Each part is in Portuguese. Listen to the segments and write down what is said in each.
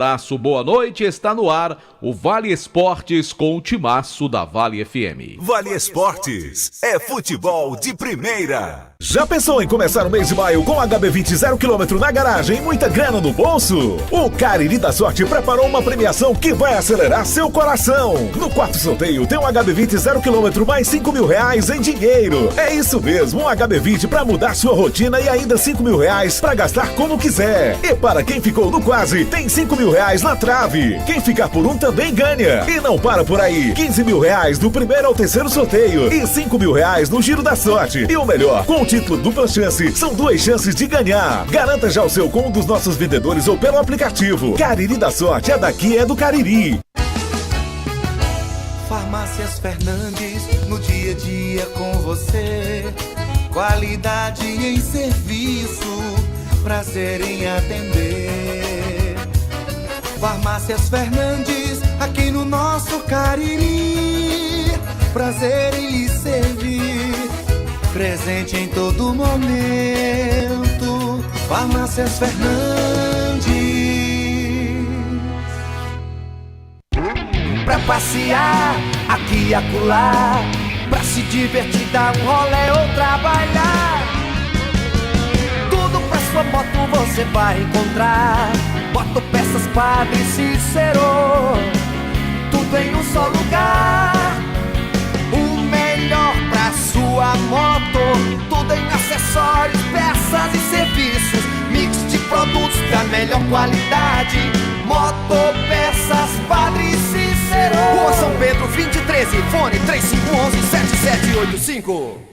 Abraço, boa noite, está no ar o Vale Esportes com o timaço da Vale FM. Vale Esportes é futebol de primeira. Já pensou em começar o mês de maio com HB20 0 km na garagem e muita grana no bolso? O Cariri da Sorte preparou uma premiação que vai acelerar seu coração. No quarto sorteio tem um HB20 0 km mais R$5.000 em dinheiro. É isso mesmo, um HB20 para mudar sua rotina e ainda R$5.000 para gastar como quiser. E para quem ficou no quase, tem R$5.000 na trave. Quem ficar por um também ganha. E não para por aí, R$15.000 do primeiro ao terceiro sorteio e R$5.000 no Giro da Sorte. E o melhor, com o título dupla chance, são 2 chances de ganhar. Garanta já o seu com um dos nossos vendedores ou pelo aplicativo. Cariri da Sorte, é daqui, é do Cariri. Farmácias Fernandes, no dia a dia com você. Qualidade em serviço, prazer em atender. Farmácias Fernandes, aqui no nosso Cariri. Prazer em lhe servir, presente em todo momento. Farmácias Fernandes. Pra passear, aqui e acolá, pra se divertir, dar um rolê ou trabalhar. Tudo pra sua moto você vai encontrar. Motopeças Padre Cícero, tudo em um só lugar. O melhor pra sua moto, tudo em acessórios, peças e serviços. Mix de produtos da melhor qualidade. Motopeças Padre Cícero, Rua São Pedro 2013, fone 3511-7785.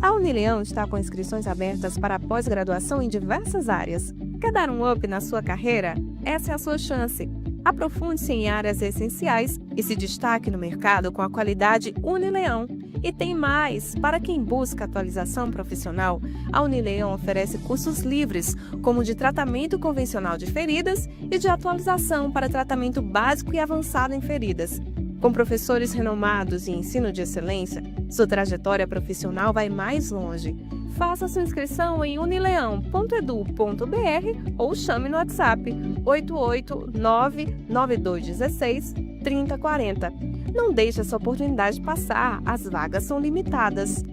A Unileão está com inscrições abertas para pós-graduação em diversas áreas. Quer dar um up na sua carreira? Essa é a sua chance. Aprofunde-se em áreas essenciais e se destaque no mercado com a qualidade Unileão. E tem mais! Para quem busca atualização profissional, a Unileão oferece cursos livres, como de tratamento convencional de feridas e de atualização para tratamento básico e avançado em feridas. Com professores renomados e ensino de excelência, sua trajetória profissional vai mais longe. Faça sua inscrição em unileão.edu.br ou chame no WhatsApp 889-9216-3040. Não deixe essa oportunidade passar, as vagas são limitadas.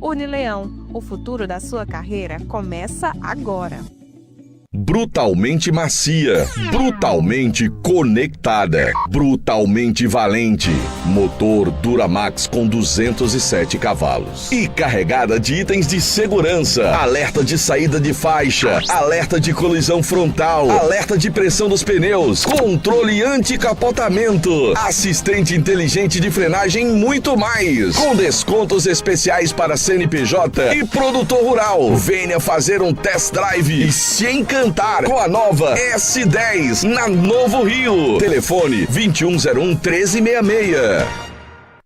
Unileão, o futuro da sua carreira começa agora. Brutalmente macia, brutalmente conectada, brutalmente valente. Motor Duramax com 207 cavalos. E carregada de itens de segurança. Alerta de saída de faixa, alerta de colisão frontal, alerta de pressão dos pneus, controle anti-capotamento, assistente inteligente de frenagem e muito mais. Com descontos especiais para CNPJ e produtor rural. Venha fazer um test drive e se encantar com a nova S10 na Novo Rio. Telefone 2101-1366.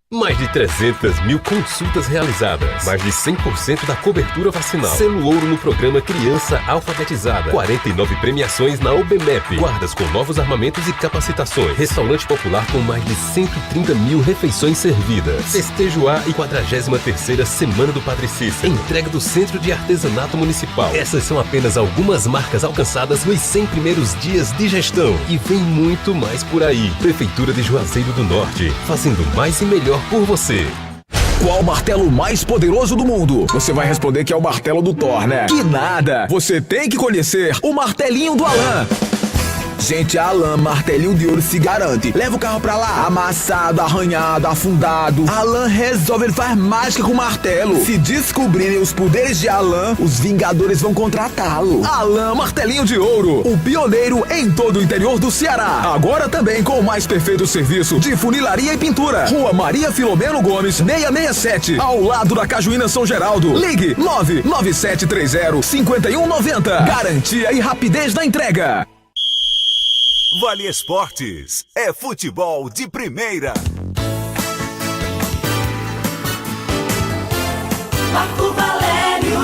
Mais de 300 mil consultas realizadas. Mais de 100% da cobertura vacinal. Selo ouro no programa Criança Alfabetizada. 49 premiações na OBMEP. Guardas com novos armamentos e capacitações. Restaurante popular com mais de 130 mil refeições servidas. Festejo A e 43ª Semana do Padre Cícero. Entrega do Centro de Artesanato Municipal. Essas são apenas algumas marcas alcançadas nos 100 primeiros dias de gestão. E vem muito mais por aí. Prefeitura de Juazeiro do Norte. Fazendo mais e melhor por você. Qual o martelo mais poderoso do mundo? Você vai responder que é o martelo do Thor, né? Que nada! Você tem que conhecer o martelinho do Alan. Gente, a Alan Martelinho de Ouro se garante. Leva o carro pra lá, amassado, arranhado, afundado. Alan resolve, ele faz mágica com o martelo. Se descobrirem os poderes de Alan, os Vingadores vão contratá-lo. Alan Martelinho de Ouro, o pioneiro em todo o interior do Ceará. Agora também com o mais perfeito serviço de funilaria e pintura. Rua Maria Filomeno Gomes, 667, ao lado da Cajuína São Geraldo. Ligue 99730-5190. Garantia e rapidez na entrega. Vale Esportes é futebol de primeira. Marco Valério.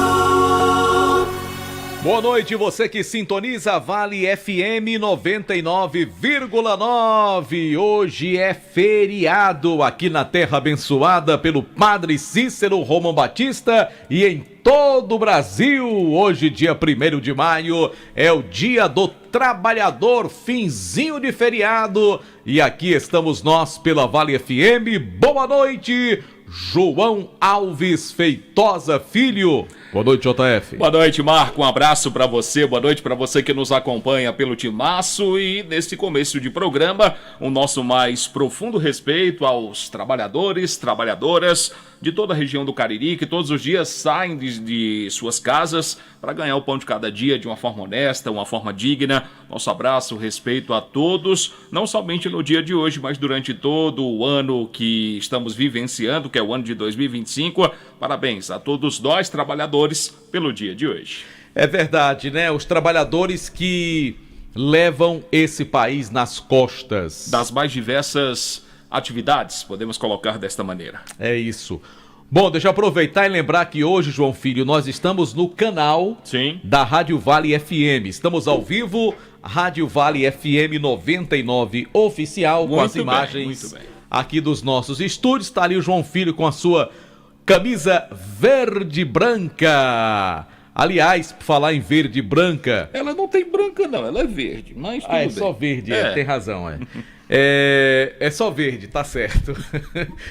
Boa noite, você que sintoniza a Vale FM 99,9. Hoje é feriado aqui na terra abençoada pelo Padre Cícero Romão Batista e em todo o Brasil. Hoje, dia 1º de maio, é o dia do trabalhador, finzinho de feriado. E aqui estamos nós pela Vale FM. Boa noite, João Alves Feitosa Filho. Boa noite, JF. Boa noite, Marco. Um abraço pra você. Boa noite pra você que nos acompanha pelo Timaço. E nesse começo de programa, o nosso mais profundo respeito aos trabalhadores, trabalhadoras de toda a região do Cariri, que todos os dias saem de suas casas para ganhar o pão de cada dia de uma forma honesta, uma forma digna. Nosso abraço, respeito a todos, não somente no dia de hoje, mas durante todo o ano que estamos vivenciando, que é o ano de 2025. Parabéns a todos nós, trabalhadores, pelo dia de hoje. É verdade, né? Os trabalhadores que levam esse país nas costas. Das mais diversas atividades, podemos colocar desta maneira. É isso. Bom, deixa eu aproveitar e lembrar que hoje, João Filho, nós estamos no canal da Rádio Vale FM. Estamos ao vivo, Rádio Vale FM 99 oficial, com as imagens aqui dos nossos estúdios. Está ali o João Filho com a sua camisa verde e branca. Aliás, por falar em verde e branca... Ela não tem branca não, ela é verde, mas tudo bem. Só verde, tem razão, É só verde, tá certo.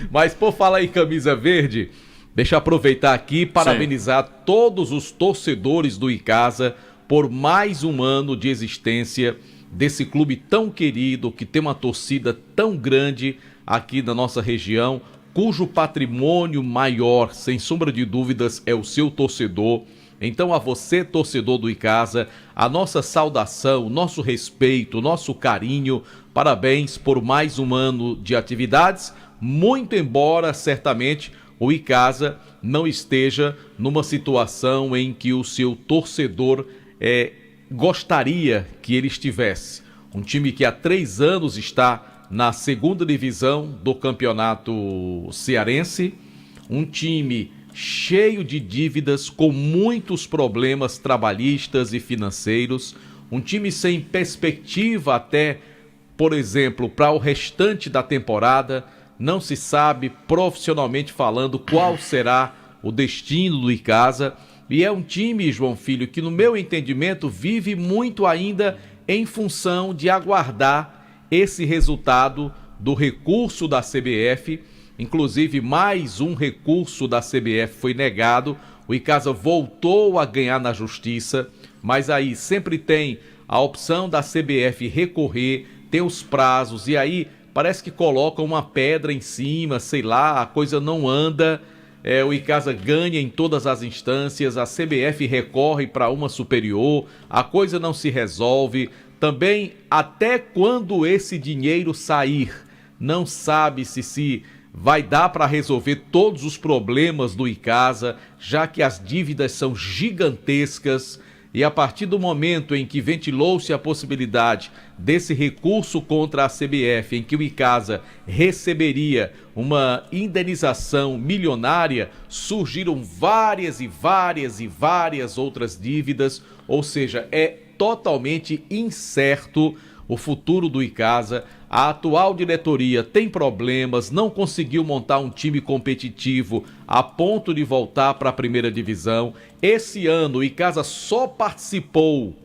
Mas por falar em camisa verde, deixa eu aproveitar aqui e parabenizar todos os torcedores do Icasa por mais um ano de existência desse clube tão querido, que tem uma torcida tão grande aqui na nossa região, cujo patrimônio maior, sem sombra de dúvidas, é o seu torcedor. Então, a você, torcedor do Icasa, a nossa saudação, nosso respeito, nosso carinho, parabéns por mais um ano de atividades, muito embora, certamente, o Icasa não esteja numa situação em que o seu torcedor gostaria que ele estivesse. Um time que há 3 anos está na 2ª divisão do campeonato cearense, um time cheio de dívidas, com muitos problemas trabalhistas e financeiros, um time sem perspectiva até, por exemplo, para o restante da temporada. Não se sabe, profissionalmente falando, qual será o destino do Icasa, e é um time, João Filho, que no meu entendimento vive muito ainda em função de aguardar esse resultado do recurso da CBF. Inclusive, mais um recurso da CBF foi negado. O Icasa voltou a ganhar na justiça, mas aí sempre tem a opção da CBF recorrer, tem os prazos, e aí parece que colocam uma pedra em cima, sei lá, a coisa não anda. O Icasa ganha em todas as instâncias, a CBF recorre para uma superior, a coisa não se resolve. Também, até quando esse dinheiro sair, não sabe se vai dar para resolver todos os problemas do Icasa, já que as dívidas são gigantescas. E a partir do momento em que ventilou-se a possibilidade desse recurso contra a CBF, em que o Icasa receberia uma indenização milionária, surgiram várias outras dívidas, ou seja, é totalmente incerto o futuro do Icasa. A atual diretoria tem problemas, não conseguiu montar um time competitivo a ponto de voltar para a 1ª divisão. Esse ano o Icasa só participou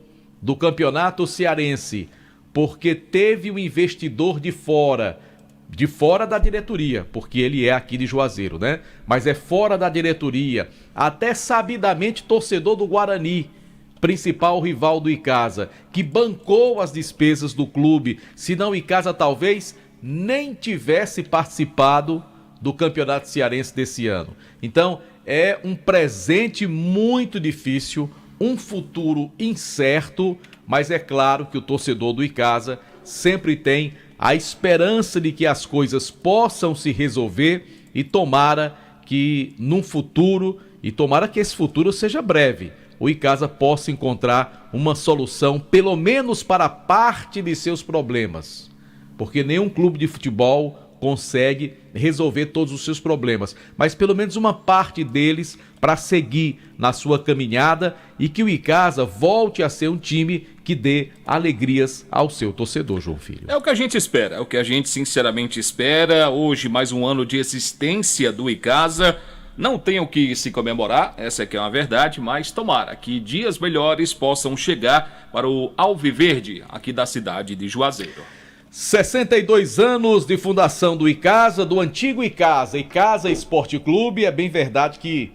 do campeonato cearense porque teve um investidor de fora da diretoria, porque ele é aqui de Juazeiro, né? Mas é fora da diretoria, até sabidamente torcedor do Guarani, principal rival do Icasa, que bancou as despesas do clube, senão o Icasa talvez nem tivesse participado do Campeonato Cearense desse ano. Então, é um presente muito difícil, um futuro incerto, mas é claro que o torcedor do Icasa sempre tem a esperança de que as coisas possam se resolver e tomara que num futuro, e tomara que esse futuro seja breve, o Icasa possa encontrar uma solução, pelo menos para parte de seus problemas. Porque nenhum clube de futebol consegue resolver todos os seus problemas, mas pelo menos uma parte deles para seguir na sua caminhada e que o Icasa volte a ser um time que dê alegrias ao seu torcedor, João Filho. É o que a gente espera, é o que a gente sinceramente espera. Hoje, mais um ano de existência do Icasa. Não tem o que se comemorar, essa aqui é uma verdade, mas tomara que dias melhores possam chegar para o Alviverde, aqui da cidade de Juazeiro. 62 anos de fundação do Icasa, do antigo Icasa Esporte Clube. É bem verdade que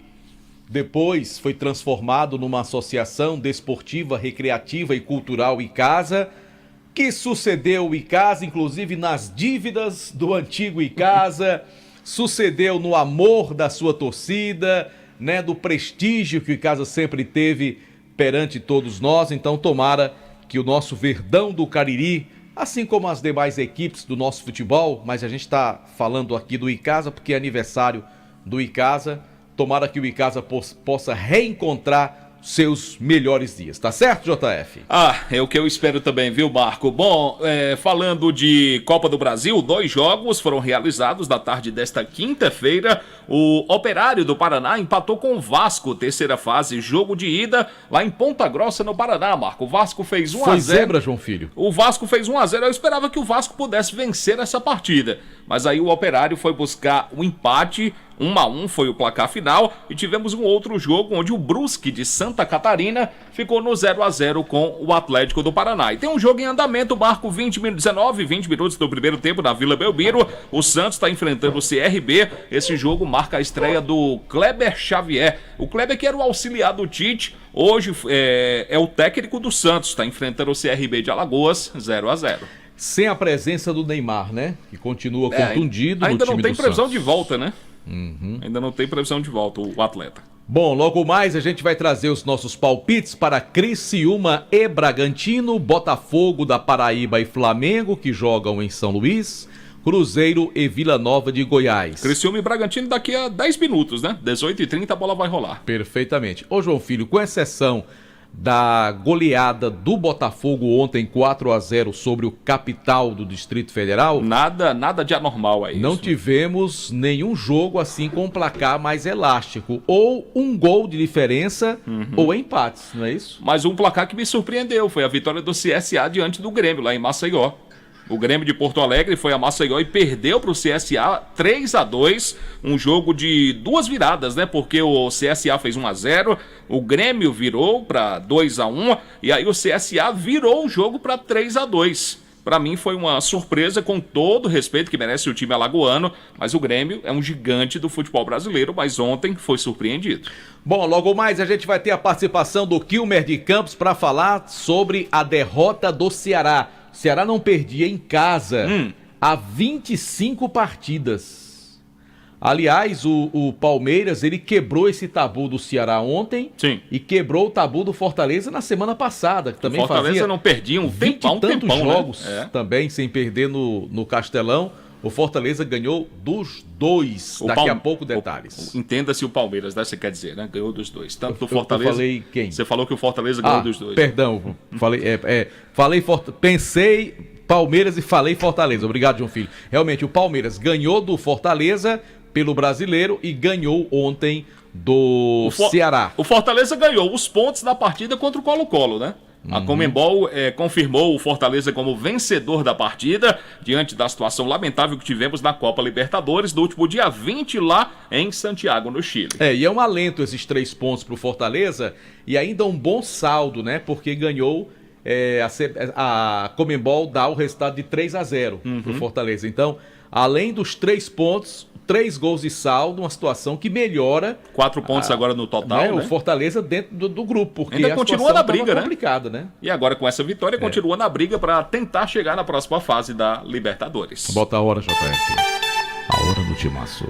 depois foi transformado numa associação desportiva, recreativa e cultural Icasa, que sucedeu o Icasa, inclusive nas dívidas do antigo Icasa, sucedeu no amor da sua torcida, né, do prestígio que o Icasa sempre teve perante todos nós. Então tomara que o nosso Verdão do Cariri, assim como as demais equipes do nosso futebol, mas a gente está falando aqui do Icasa porque é aniversário do Icasa, tomara que o Icasa possa reencontrar seus melhores dias, tá certo, JF? É o que eu espero também, viu, Marco? Bom, falando de Copa do Brasil, 2 jogos foram realizados na tarde desta quinta-feira. O Operário do Paraná empatou com o Vasco, terceira fase, jogo de ida lá em Ponta Grossa, no Paraná, Marco. O Vasco fez 1-0. Foi zebra, João Filho. O Vasco fez 1-0, eu esperava que o Vasco pudesse vencer essa partida, mas aí o Operário foi buscar o empate. 1-1 foi o placar final e tivemos um outro jogo onde o Brusque de Santa Catarina ficou no 0-0 com o Atlético do Paraná. E tem um jogo em andamento, Marco, 20 minutos do primeiro tempo na Vila Belmiro. O Santos está enfrentando o CRB. Esse jogo marca a estreia do Kleber Xavier. O Kleber, que era o auxiliar do Tite, hoje é o técnico do Santos, está enfrentando o CRB de Alagoas, 0-0. Sem a presença do Neymar, né? Que continua contundido no time do Santos. Ainda não tem previsão de volta, né? Ainda não tem previsão de volta o atleta. Bom, logo mais a gente vai trazer os nossos palpites para Criciúma e Bragantino, Botafogo da Paraíba e Flamengo, que jogam em São Luís, Cruzeiro e Vila Nova de Goiás. Criciúma e Bragantino daqui a 10 minutos, né? 18h30 a bola vai rolar. Perfeitamente. Ô João Filho, com exceção da goleada do Botafogo ontem 4-0 sobre o capital do Distrito Federal, nada de anormal aí. Não tivemos nenhum jogo assim com um placar mais elástico, ou um gol de diferença ou empates, não é isso? Mas um placar que me surpreendeu foi a vitória do CSA diante do Grêmio lá em Maceió. O Grêmio de Porto Alegre foi a Maceió e perdeu para o CSA 3-2, um jogo de 2 viradas, né? Porque o CSA fez 1-0, o Grêmio virou para 2-1 e aí o CSA virou o jogo para 3-2. Para mim foi uma surpresa, com todo o respeito que merece o time alagoano, mas o Grêmio é um gigante do futebol brasileiro, mas ontem foi surpreendido. Bom, logo mais a gente vai ter a participação do Kilmer de Campos para falar sobre a derrota do Ceará. O Ceará não perdia em casa há 25 partidas. Aliás, o Palmeiras, ele quebrou esse tabu do Ceará ontem. Sim. E quebrou o tabu do Fortaleza na semana passada. Que também o Fortaleza fazia não perdia um tempão, jogos, né? também sem perder no Castelão. O Fortaleza ganhou dos dois. Daqui a pouco detalhes. Entenda-se o Palmeiras, né? Você quer dizer, né? Ganhou dos dois. Tanto do Fortaleza. Eu falei quem? Você falou que o Fortaleza ganhou dos dois. Perdão. Pensei Palmeiras e falei Fortaleza. Obrigado, João Filho. Realmente, o Palmeiras ganhou do Fortaleza pelo Brasileiro e ganhou ontem do Ceará. O Fortaleza ganhou os pontos da partida contra o Colo-Colo, né? A Conmebol confirmou o Fortaleza como vencedor da partida, diante da situação lamentável que tivemos na Copa Libertadores no último dia 20 lá em Santiago, no Chile. E é um alento esses 3 pontos para o Fortaleza e ainda um bom saldo, né? Porque ganhou, a Conmebol dá o resultado de 3-0 para o Fortaleza. Então, além dos 3 pontos, 3 gols de saldo, uma situação que melhora. 4 pontos agora no total, né? O Fortaleza dentro do grupo, porque ainda continua na briga, né? Complicada, né? E agora com essa vitória continua na briga para tentar chegar na próxima fase da Libertadores. Bota a hora, JF. A hora do Timaço.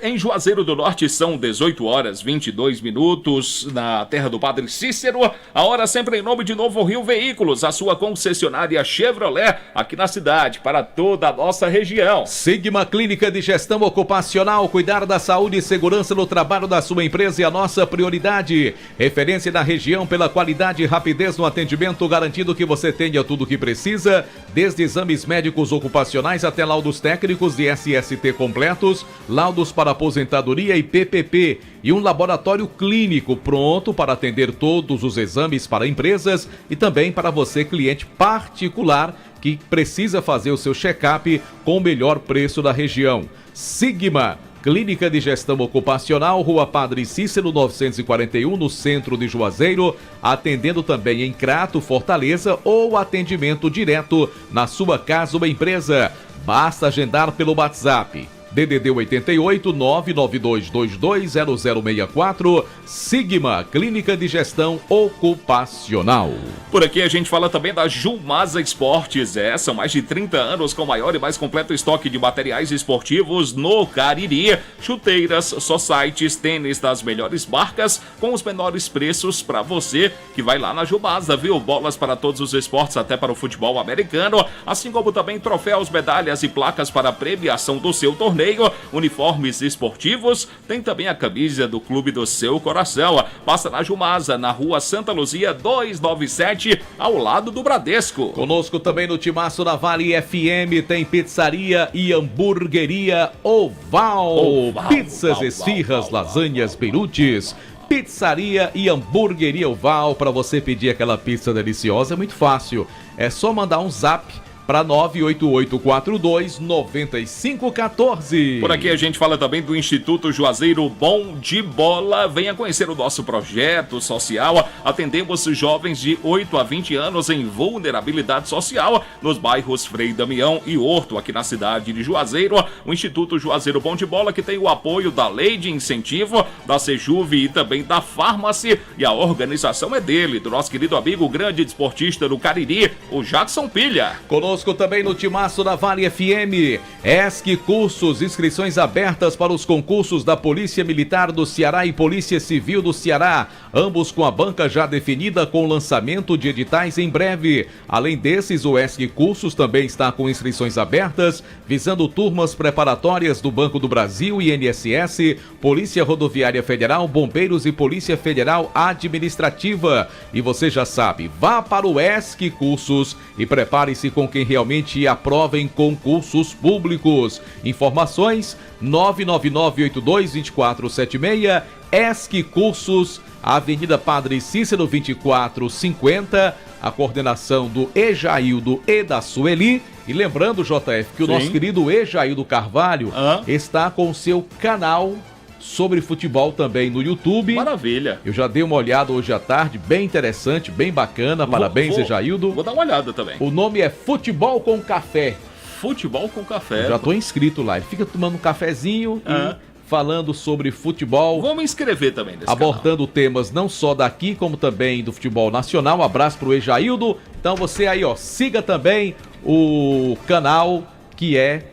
Em Juazeiro do Norte são 18 horas 22 minutos, na terra do Padre Cícero. A hora sempre em nome de Novo Rio Veículos, a sua concessionária Chevrolet, aqui na cidade, para toda a nossa região. Sigma Clínica de Gestão Ocupacional, cuidar da saúde e segurança no trabalho da sua empresa é a nossa prioridade. Referência na região pela qualidade e rapidez no atendimento, garantindo que você tenha tudo o que precisa, desde exames médicos ocupacionais até laudos técnicos de SST completos, laudos para aposentadoria e PPP, e um laboratório clínico pronto para atender todos os exames para empresas e também para você, cliente particular, que precisa fazer o seu check-up com o melhor preço da região. Sigma Clínica de Gestão Ocupacional, Rua Padre Cícero 941, no centro de Juazeiro, atendendo também em Crato, Fortaleza, ou atendimento direto na sua casa ou empresa. Basta agendar pelo WhatsApp. DDD 88 992220064, Sigma Clínica de Gestão Ocupacional. Por aqui a gente fala também da Jumasa Esportes. São mais de 30 anos com o maior e mais completo estoque de materiais esportivos no Cariri. Chuteiras, societies, tênis das melhores marcas com os menores preços para você que vai lá na Jumasa, viu? Bolas para todos os esportes, até para o futebol americano, assim como também troféus, medalhas e placas para a premiação do seu torneio. Uniformes esportivos, tem também a camisa do clube do seu coração. Passa na Jumasa, na rua Santa Luzia 297, ao lado do Bradesco. Conosco também no Timaço da Vale FM tem pizzaria e hamburgueria Oval. Pizzas, esfirras, lasanhas, beirutes. Pizzaria e hamburgueria Oval, para você pedir aquela pizza deliciosa é muito fácil. É só mandar um zap para 98842-9514. Por aqui a gente fala também do Instituto Juazeiro Bom de Bola. Venha conhecer o nosso projeto social. Atendemos jovens de 8 a 20 anos em vulnerabilidade social nos bairros Frei Damião e Horto, aqui na cidade de Juazeiro. O Instituto Juazeiro Bom de Bola, que tem o apoio da Lei de Incentivo, da Sejuve e também da Farmácia. E a organização é dele, do nosso querido amigo, grande desportista do Cariri, o Jackson Pilha. Conosco também no Timaço da Vale FM, ESC Cursos, inscrições abertas para os concursos da Polícia Militar do Ceará e Polícia Civil do Ceará, ambos com a banca já definida, com lançamento de editais em breve. Além desses, o ESC Cursos também está com inscrições abertas, visando turmas preparatórias do Banco do Brasil, INSS, Polícia Rodoviária Federal, Bombeiros e Polícia Federal Administrativa. E você já sabe, vá para o ESC Cursos e prepare-se com quem realmente aprova em concursos públicos. Informações 999822476, ESC Cursos, Avenida Padre Cícero 2450, a coordenação do Ejaildo e da Sueli. E lembrando, JF, que o nosso querido Ejaildo Carvalho está com o seu canal sobre futebol também no YouTube. Maravilha. Eu já dei uma olhada hoje à tarde, bem interessante, bem bacana. Parabéns, Ejaildo. Vou dar uma olhada também. O nome é Futebol com Café. Futebol com Café. Eu já tô inscrito lá. Ele fica tomando um cafezinho e falando sobre futebol. Vou me inscrever também nesse abordando temas não só daqui, como também do futebol nacional. Um abraço pro Ejaildo. Então você aí, ó, siga também o canal que é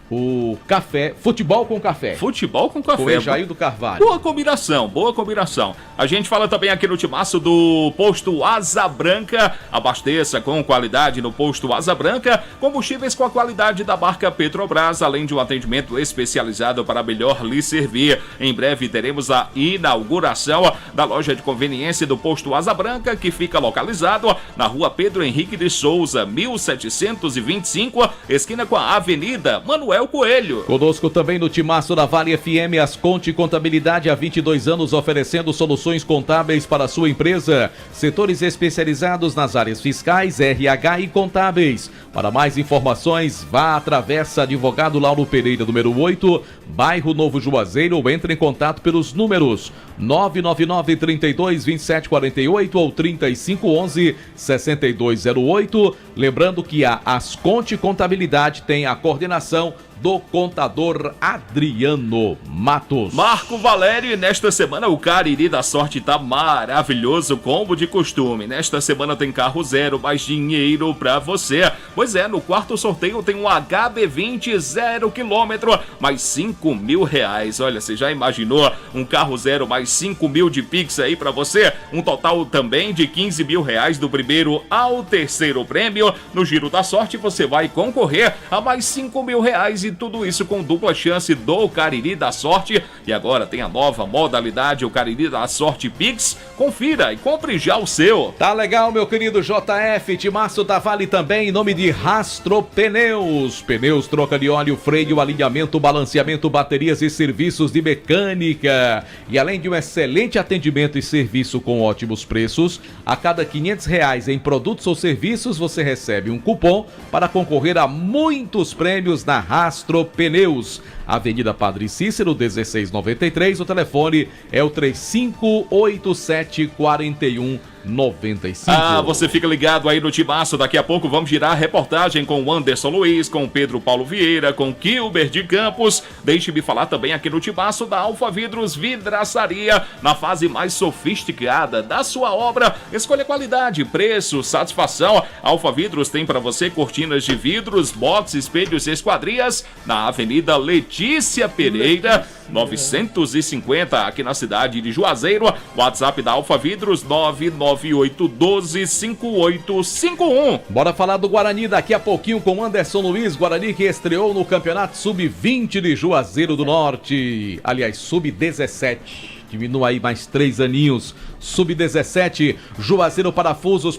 o Café, Futebol com Café. Futebol com Café. Com Ejaildo Carvalho. Boa combinação, boa combinação. A gente fala também aqui no Timaço do Posto Asa Branca. Abasteça com qualidade no Posto Asa Branca. Combustíveis com a qualidade da marca Petrobras, além de um atendimento especializado para melhor lhe servir. Em breve teremos a inauguração da loja de conveniência do Posto Asa Branca, que fica localizado na rua Pedro Henrique de Souza, 1725, esquina com a Avenida Manuel Coelho. Conosco também no Timaço da Vale FM, Asconte Contabilidade, há 22 anos oferecendo soluções contábeis para a sua empresa. Setores especializados nas áreas fiscais, RH e contábeis. Para mais informações, vá à Travessa Advogado Lauro Pereira, número 8, bairro Novo Juazeiro, ou entre em contato pelos números 999-32-2748 ou 3511-6208. Lembrando que a Asconte Contabilidade tem a coordenação do contador Adriano Matos. Marco Valério, e nesta semana o Cariri da Sorte tá maravilhoso, combo de costume. Nesta semana tem carro zero, mais dinheiro pra você. Pois é, no quarto sorteio tem um HB20 0 km, mais 5 mil reais. Olha, você já imaginou um carro zero mais 5 mil de Pix aí pra você? Um total também de 15 mil reais do primeiro ao terceiro prêmio. No Giro da Sorte você vai concorrer a mais 5 mil reais e tudo isso com dupla chance do Cariri da Sorte. E agora tem a nova modalidade, o Cariri da Sorte Pix. Confira e compre já o seu. Tá legal, meu querido JF. Timaço da Vale também, em nome de Rastro Pneus. Pneus, troca de óleo, freio, alinhamento, balanceamento, baterias e serviços de mecânica. E além de um excelente atendimento e serviço com ótimos preços, a cada R$500 em produtos ou serviços você recebe um cupom para concorrer a muitos prêmios na Rastro Pneus. Avenida Padre Cícero, 1693. O telefone é o 3587-4195. Você fica ligado aí no Timaço. Daqui a pouco vamos girar a reportagem com o Anderson Luiz, com o Pedro Paulo Vieira, com Kilber de Campos. Deixe-me falar também aqui no Timaço da Alfa Vidros Vidraçaria, na fase mais sofisticada da sua obra. Escolha qualidade, preço, satisfação. Alfa Vidros tem para você cortinas de vidros, box, espelhos e esquadrias na Avenida Letícia Pereira, 950, aqui na cidade de Juazeiro. WhatsApp da Alfa Vidros, 998125851. Bora falar do Guarani daqui a pouquinho com Anderson Luiz. Guarani que estreou no Campeonato Sub-20 de Juazeiro do Norte. Aliás, Sub-17. Diminua aí mais 3 aninhos. Sub-17, Juazeiro Parafusos,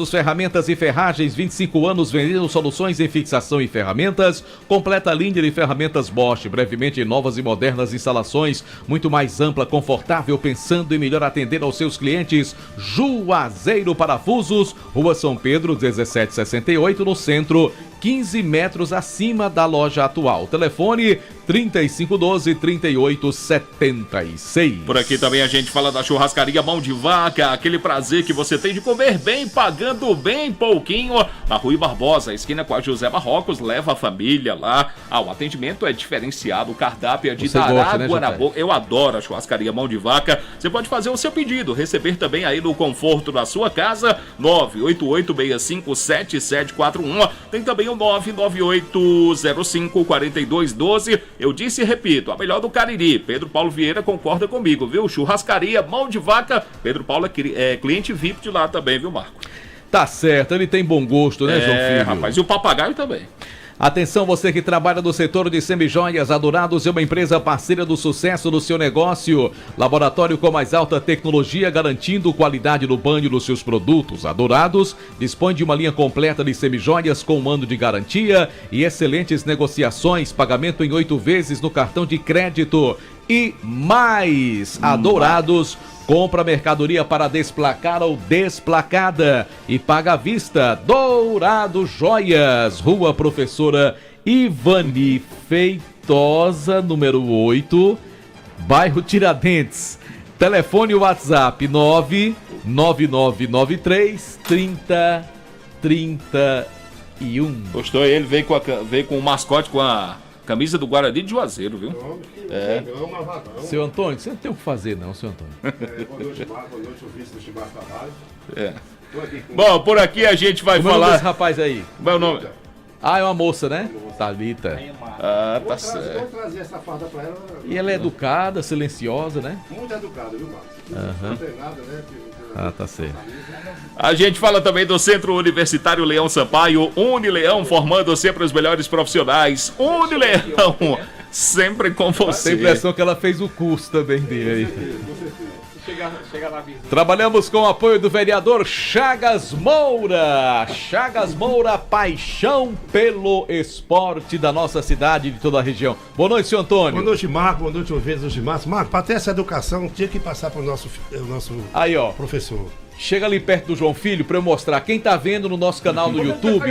ferramentas e ferragens, 25 anos vendendo soluções em fixação e ferramentas. Completa a linha de ferramentas Bosch, brevemente em novas e modernas instalações, muito mais ampla, confortável, pensando em melhor atender aos seus clientes. Juazeiro Parafusos, Rua São Pedro, 1768, no centro, 15 metros acima da loja atual. Telefone 3512-3876. Por aqui também a gente fala da churrascaria Mão de Vaca, aquele prazer que você tem de comer bem, pagando bem pouquinho. Na Rui Barbosa, esquina com a José Marrocos, leva a família lá. O atendimento é diferenciado, o cardápio é de dar água na boca. Eu adoro a churrascaria Mão de Vaca. Você pode fazer o seu pedido, receber também aí no conforto da sua casa, 988657741. Tem também o 998054212. Eu disse e repito, a melhor do Cariri. Pedro Paulo Vieira concorda comigo, viu? Churrascaria Mão de Vaca. Pedro Paulo é cliente VIP de lá também, viu, Marco? Tá certo, ele tem bom gosto, né, João Filho? Rapaz, e o papagaio também. Atenção, você que trabalha no setor de semijoias, a Dourados é uma empresa parceira do sucesso do seu negócio. Laboratório com mais alta tecnologia, garantindo qualidade no banho dos seus produtos. A Dourados dispõe de uma linha completa de semijoias com 1 ano de garantia e excelentes negociações, pagamento em 8 vezes no cartão de crédito. E mais, a Dourados compra mercadoria para desplacar ou desplacada e paga à vista. Dourado Joias, Rua Professora Ivani Feitosa, número 8, bairro Tiradentes. Telefone e WhatsApp 99993 3031. Gostou? Ele veio com o mascote, com a camisa do Guarani de Juazeiro, viu? Seu Antônio, você não tem o que fazer não, seu Antônio. Boa noite, o vice do Chibaço Trabalho. Bom, por aqui a gente vai falar... Como é o nome desse rapaz aí? Como é o nome? É uma moça, né? Thalita. Tá certo. Vou trazer essa farda pra ela. E ela é educada, silenciosa, né? Muito educada, viu, Marcos? Não tem nada, né? Tá certo. A gente fala também do Centro Universitário Leão Sampaio, Unileão, formando sempre os melhores profissionais. Unileão, sempre com você. Tem a impressão que ela fez o curso também dele aí. Chega lá mesmo. Trabalhamos com o apoio do vereador Chagas Moura. Chagas Moura, paixão pelo esporte da nossa cidade e de toda a região. Boa noite, senhor Antônio. Boa noite, Marco. Boa noite, Marcos. Marco, para ter essa educação, tinha que passar para o nosso aí, ó, professor. Chega ali perto do João Filho para eu mostrar. Quem tá vendo no nosso canal no YouTube,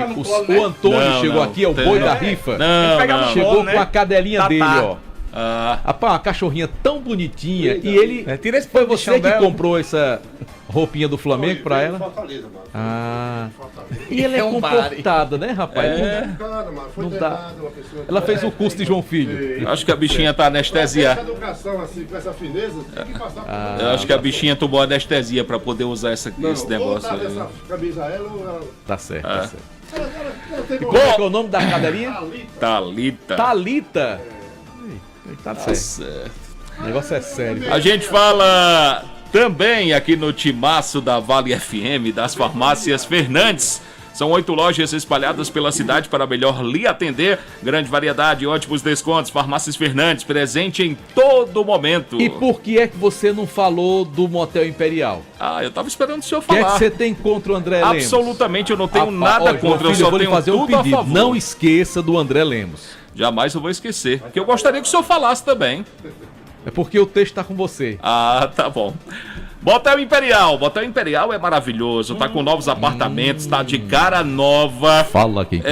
o Antônio chegou aqui, é o boi da rifa. Chegou com a cadelinha dele, ó. Rapaz, uma cachorrinha tão bonitinha. E ele. Tira esse Foi pano de você chão que dela. comprou essa roupinha do Flamengo pra ela? Fortaleza, mano. E ela é É um comportada, né, rapaz? Cara, mano, foi Não dá. treinada, uma pessoa. Ela fez o curso de João Filho. Acho que a bichinha tá anestesiada. Essa educação, assim, com essa fineza, tem que passar por Eu acho que a bichinha tomou anestesia pra poder usar esse negócio ou tá aí. dessa camisa a ela ou ela... Tá certo, tá certo. Ela tem Como é que é o nome da cadelinha? Thalita. Thalita. Tá certo. Certo. O negócio é sério. A gente fala também aqui no timaço da Vale FM, das farmácias Fernandes. São 8 lojas espalhadas pela cidade para melhor lhe atender. Grande variedade, ótimos descontos. Farmácias Fernandes, presente em todo momento. E por que é que você não falou do Motel Imperial? Eu tava esperando o senhor O que é falar. que você tem contra o André Lemos? Absolutamente, eu não tenho Rapaz, nada ó, contra, João eu Filho, só vou lhe tenho fazer um tudo a pedido. favor. Não esqueça do André Lemos. Jamais eu vou esquecer, porque eu gostaria que o senhor falasse também. É porque o texto tá com você. Tá bom. Motel Imperial é maravilhoso, tá com novos apartamentos, tá de cara nova. Fala quem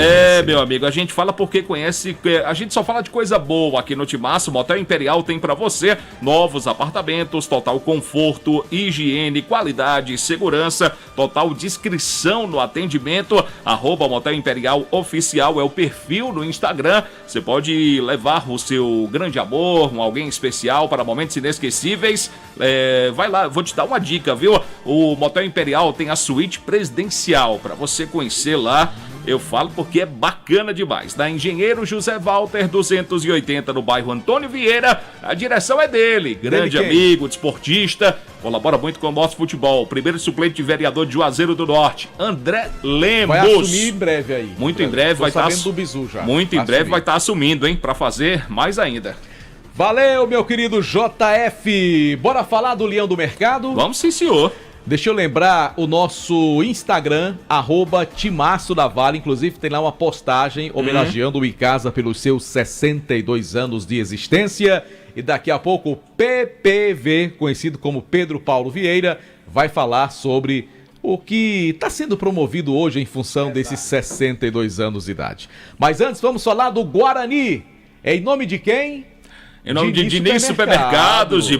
Meu amigo, a gente fala porque conhece, a gente só fala de coisa boa aqui no Timaço. Motel Imperial tem pra você novos apartamentos, total conforto, higiene, qualidade, segurança, total discrição no atendimento. @Motel Imperial Oficial é o perfil no Instagram. Você pode levar o seu grande amor, alguém especial para momentos inesquecíveis. Vai lá, vou te dar uma dica, viu? O Motel Imperial tem a suíte presidencial para você conhecer lá. Eu falo porque é bacana demais. Na Engenheiro José Walter 280, no bairro Antônio Vieira. A direção é dele. Grande amigo, desportista. Colabora muito com o nosso futebol. Primeiro suplente de vereador de Juazeiro do Norte, André Lemos. Vai assumir em breve aí. Muito em breve vai estar. do Bizu já. Muito em breve vai estar assumindo, hein? Para fazer mais ainda. Valeu, meu querido JF. Bora falar do Leão do Mercado? Vamos sim, senhor. Deixa eu lembrar o nosso Instagram, @Timaço da Vale. Inclusive tem lá uma postagem homenageando o Icasa pelos seus 62 anos de existência. E daqui a pouco o PPV, conhecido como Pedro Paulo Vieira, vai falar sobre o que está sendo promovido hoje em função desses 62 anos de idade. Mas antes vamos falar do Guarani. É em nome de quem? Em nome de Diniz Supermercados, de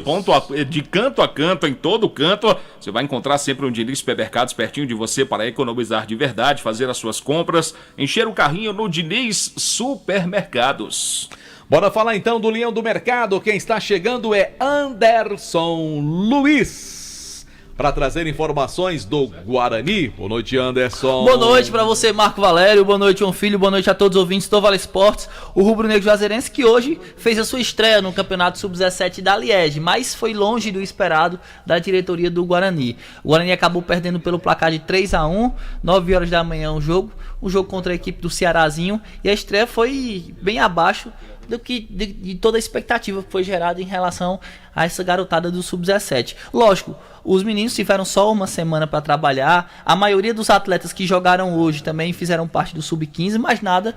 canto a canto, em todo canto, você vai encontrar sempre um Diniz Supermercados pertinho de você para economizar de verdade, fazer as suas compras, encher o carrinho no Diniz Supermercados. Bora falar então do Leão do Mercado. Quem está chegando é Anderson Luiz, para trazer informações do Guarani. Boa noite, Anderson. Boa noite para você, Marco Valério. Boa noite, João Filho. Boa noite a todos os ouvintes do Vale Esportes. O Rubro Negro Juazeirense que hoje fez a sua estreia no Campeonato Sub-17 da Liege, mas foi longe do esperado da diretoria do Guarani. O Guarani acabou perdendo pelo placar de 3-1, 9 horas da manhã o jogo contra a equipe do Cearazinho, e a estreia foi bem abaixo do que de toda a expectativa que foi gerada em relação a essa garotada do Sub-17. Lógico, os meninos tiveram só uma semana para trabalhar, a maioria dos atletas que jogaram hoje também fizeram parte do Sub-15, mas nada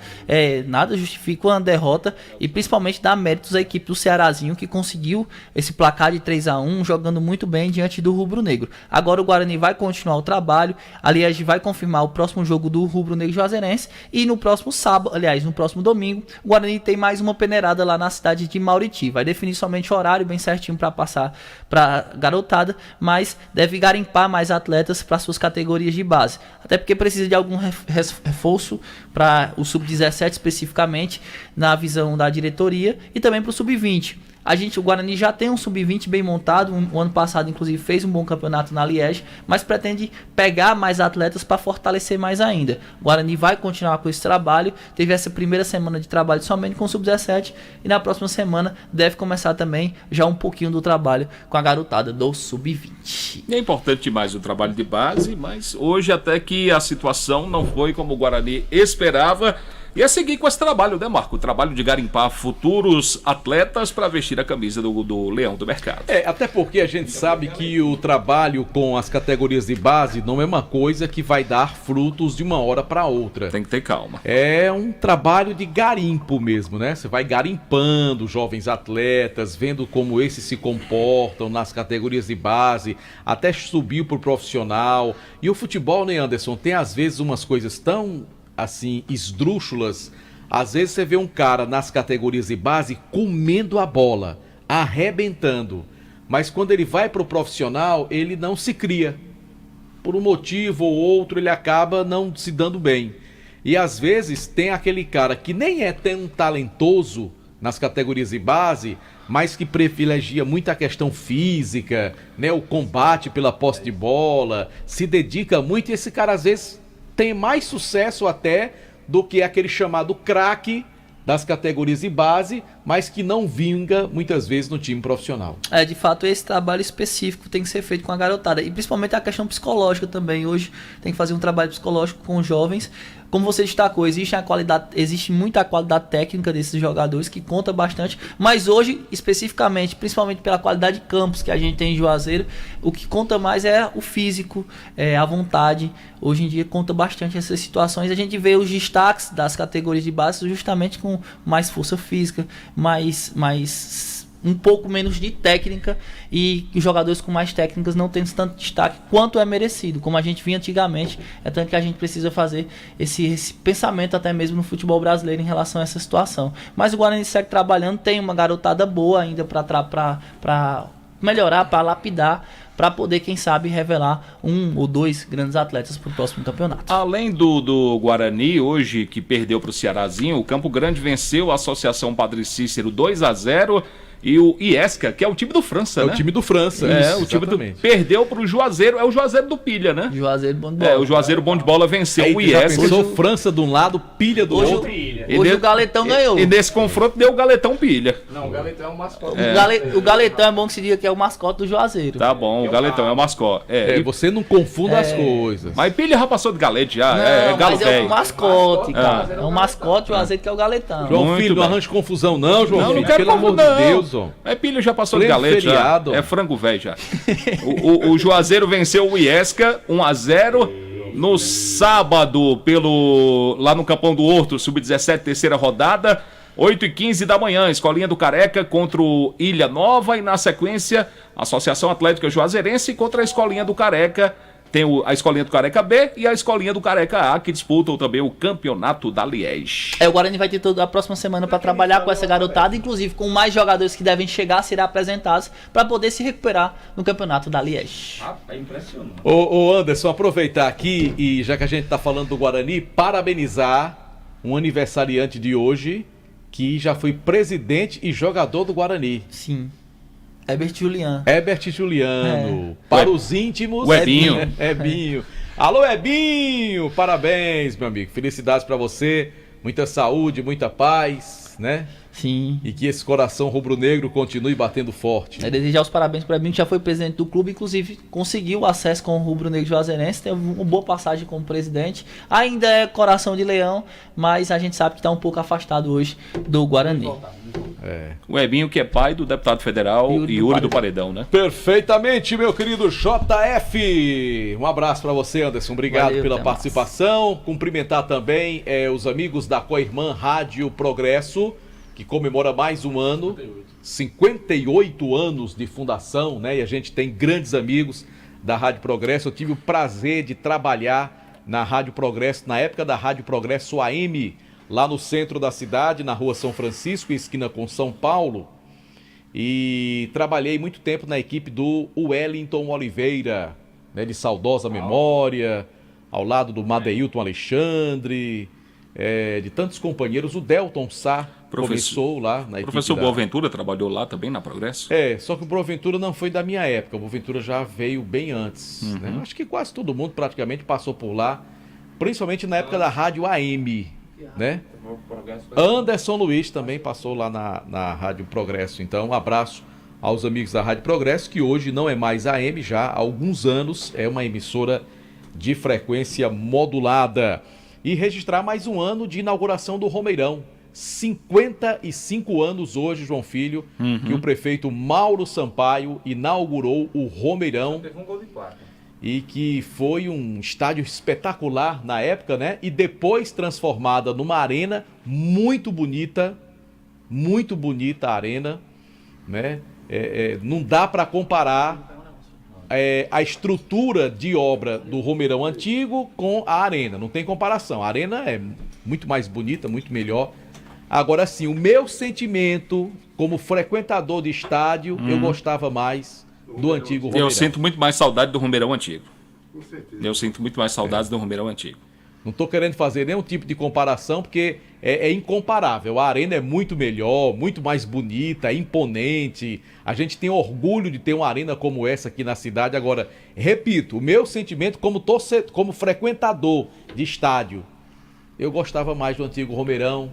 justifica uma derrota, e principalmente dá méritos à equipe do Cearazinho, que conseguiu esse placar de 3-1, jogando muito bem diante do Rubro Negro. Agora o Guarani vai continuar o trabalho, aliás, vai confirmar o próximo jogo do Rubro Negro Juazeirense, e no próximo no próximo domingo, o Guarani tem mais uma peneirada lá na cidade de Mauriti. Vai definir somente o horário bem certinho para passar para garotada, mas deve garimpar mais atletas para suas categorias de base, até porque precisa de algum reforço para o Sub-17 especificamente, na visão da diretoria, e também para o Sub-20. O Guarani já tem um Sub-20 bem montado, o ano passado inclusive fez um bom campeonato na Liege, mas pretende pegar mais atletas para fortalecer mais ainda. O Guarani vai continuar com esse trabalho, teve essa primeira semana de trabalho somente com o Sub-17, e na próxima semana deve começar também já um pouquinho do trabalho com a garotada do Sub-20. É importante demais o trabalho de base, mas hoje até que a situação não foi como o Guarani esperava. E é seguir com esse trabalho, né, Marco? O trabalho de garimpar futuros atletas para vestir a camisa do Leão do Mercado. Até porque a gente sabe que o trabalho com as categorias de base não é uma coisa que vai dar frutos de uma hora para outra. Tem que ter calma. É um trabalho de garimpo mesmo, né? Você vai garimpando jovens atletas, vendo como esses se comportam nas categorias de base, até subir pro profissional. E o futebol, né, Anderson, tem às vezes umas coisas tão assim, esdrúxulas, Às vezes você vê um cara nas categorias de base comendo a bola, arrebentando. Mas quando ele vai para o profissional, ele não se cria. Por um motivo ou outro, ele acaba não se dando bem. E às vezes tem aquele cara que nem é tão talentoso nas categorias de base, mas que privilegia muito a questão física, né, o combate pela posse de bola, se dedica muito, e esse cara às vezes tem mais sucesso até do que aquele chamado craque das categorias de base, mas que não vinga muitas vezes no time profissional. De fato, esse trabalho específico tem que ser feito com a garotada, e principalmente a questão psicológica também. Hoje tem que fazer um trabalho psicológico com os jovens. Como você destacou, existe muita qualidade técnica desses jogadores que conta bastante, mas hoje, especificamente, principalmente pela qualidade de campos que a gente tem em Juazeiro, o que conta mais é o físico, a vontade. Hoje em dia conta bastante essas situações. A gente vê os destaques das categorias de base justamente com mais força física, mais um pouco menos de técnica, e os jogadores com mais técnicas não têm tanto destaque quanto é merecido, como a gente via antigamente. É tanto que a gente precisa fazer esse pensamento até mesmo no futebol brasileiro em relação a essa situação. Mas o Guarani segue trabalhando, tem uma garotada boa ainda para melhorar, para lapidar, para poder, quem sabe, revelar um ou dois grandes atletas para o próximo campeonato. Além do Guarani, hoje, que perdeu para o Cearazinho, o Campo Grande venceu a Associação Padre Cícero 2-0, e o Iesca, que é o time do França, né? É o time do França. O time perdeu pro Juazeiro, é o Juazeiro do Pilha, né? Juazeiro Bom de Bola. O Juazeiro Bom de Bola venceu o Iesca. Pensou França de um lado, Pilha do outro. Hoje o Galetão ganhou. E nesse confronto deu o Galetão Pilha. Não, o Galetão é o mascote. O Galetão é bom que se diga que é o mascote do Juazeiro. Tá bom, o Galetão é o mascote. Você não confunda as coisas. Mas Pilha já passou de Galete já. Não, Galo mas é o mascote, cara. É o mascote, o Juazeiro que é o Galetão. João Filho, não arranje confusão não, João Filho. Não quero pelo amor de Deus, ó. Mas Pilha já passou de Galete já. É frango velho já. o Juazeiro venceu o Iesca 1-0 no sábado lá no Capão do Horto, sub-17, terceira rodada, 8h15 da manhã, Escolinha do Careca contra o Ilha Nova, e na sequência Associação Atlética Juazeirense contra a Escolinha do Careca. Tem a Escolinha do Careca B e a Escolinha do Careca A, que disputam também o campeonato da Liege. O Guarani vai ter toda a próxima semana para trabalhar com essa garotada, inclusive com mais jogadores que devem chegar a ser apresentados para poder se recuperar no campeonato da Liege. É impressionante. Ô Anderson, aproveitar aqui, e já que a gente tá falando do Guarani, parabenizar um aniversariante de hoje que já foi presidente e jogador do Guarani. Sim. Herbert Juliano. Para os íntimos, o Ebinho. Ebinho. Alô, Ebinho! Parabéns, meu amigo. Felicidades para você. Muita saúde, muita paz, né? Sim. E que esse coração rubro-negro continue batendo forte. Desejar os parabéns para mim, que já foi presidente do clube, inclusive conseguiu acesso com o rubro-negro juazeirense, teve uma boa passagem como presidente. Ainda é coração de leão, mas a gente sabe que está um pouco afastado hoje do Guarani. O Ebinho, que é pai do deputado federal Yuri do Paredão, né? Perfeitamente, meu querido JF. Um abraço para você, Anderson. Obrigado pela participação. Cumprimentar também os amigos da Coirmã Rádio Progresso, que comemora mais um ano, 58 anos de fundação, né? E a gente tem grandes amigos da Rádio Progresso. Eu tive o prazer de trabalhar na Rádio Progresso, na época da Rádio Progresso AM, lá no centro da cidade, na Rua São Francisco, esquina com São Paulo. E trabalhei muito tempo na equipe do Wellington Oliveira, né, de saudosa memória, ao lado do Madeilton Alexandre, de tantos companheiros. O Delton Sá começou lá na equipe. Professor Boaventura trabalhou lá também na Progresso? Só que o Boaventura não foi da minha época. O Boaventura já veio bem antes. Né? Acho que quase todo mundo praticamente passou por lá, principalmente na época da Rádio AM. Né? Anderson Luiz também passou lá na Rádio Progresso. Então, um abraço aos amigos da Rádio Progresso, que hoje não é mais AM, já há alguns anos é uma emissora de frequência modulada. E registrar mais um ano de inauguração do Romeirão. 55 anos hoje, João Filho, que o prefeito Mauro Sampaio inaugurou o Romeirão. Teve um gol de placa. E que foi um estádio espetacular na época, né? E depois transformada numa arena muito bonita a arena, né? Não dá para comparar a estrutura de obra do Romeirão antigo com a arena, não tem comparação. A arena é muito mais bonita, muito melhor. Agora sim, o meu sentimento como frequentador de estádio, eu gostava mais do antigo Romeirão. Eu sinto muito mais saudade do Romeirão antigo. Com certeza. Eu sinto muito mais saudades do Romeirão antigo. Não estou querendo fazer nenhum tipo de comparação, porque é incomparável. A arena é muito melhor, muito mais bonita, imponente. A gente tem orgulho de ter uma arena como essa aqui na cidade. Agora, repito, o meu sentimento como frequentador de estádio, eu gostava mais do antigo Romeirão,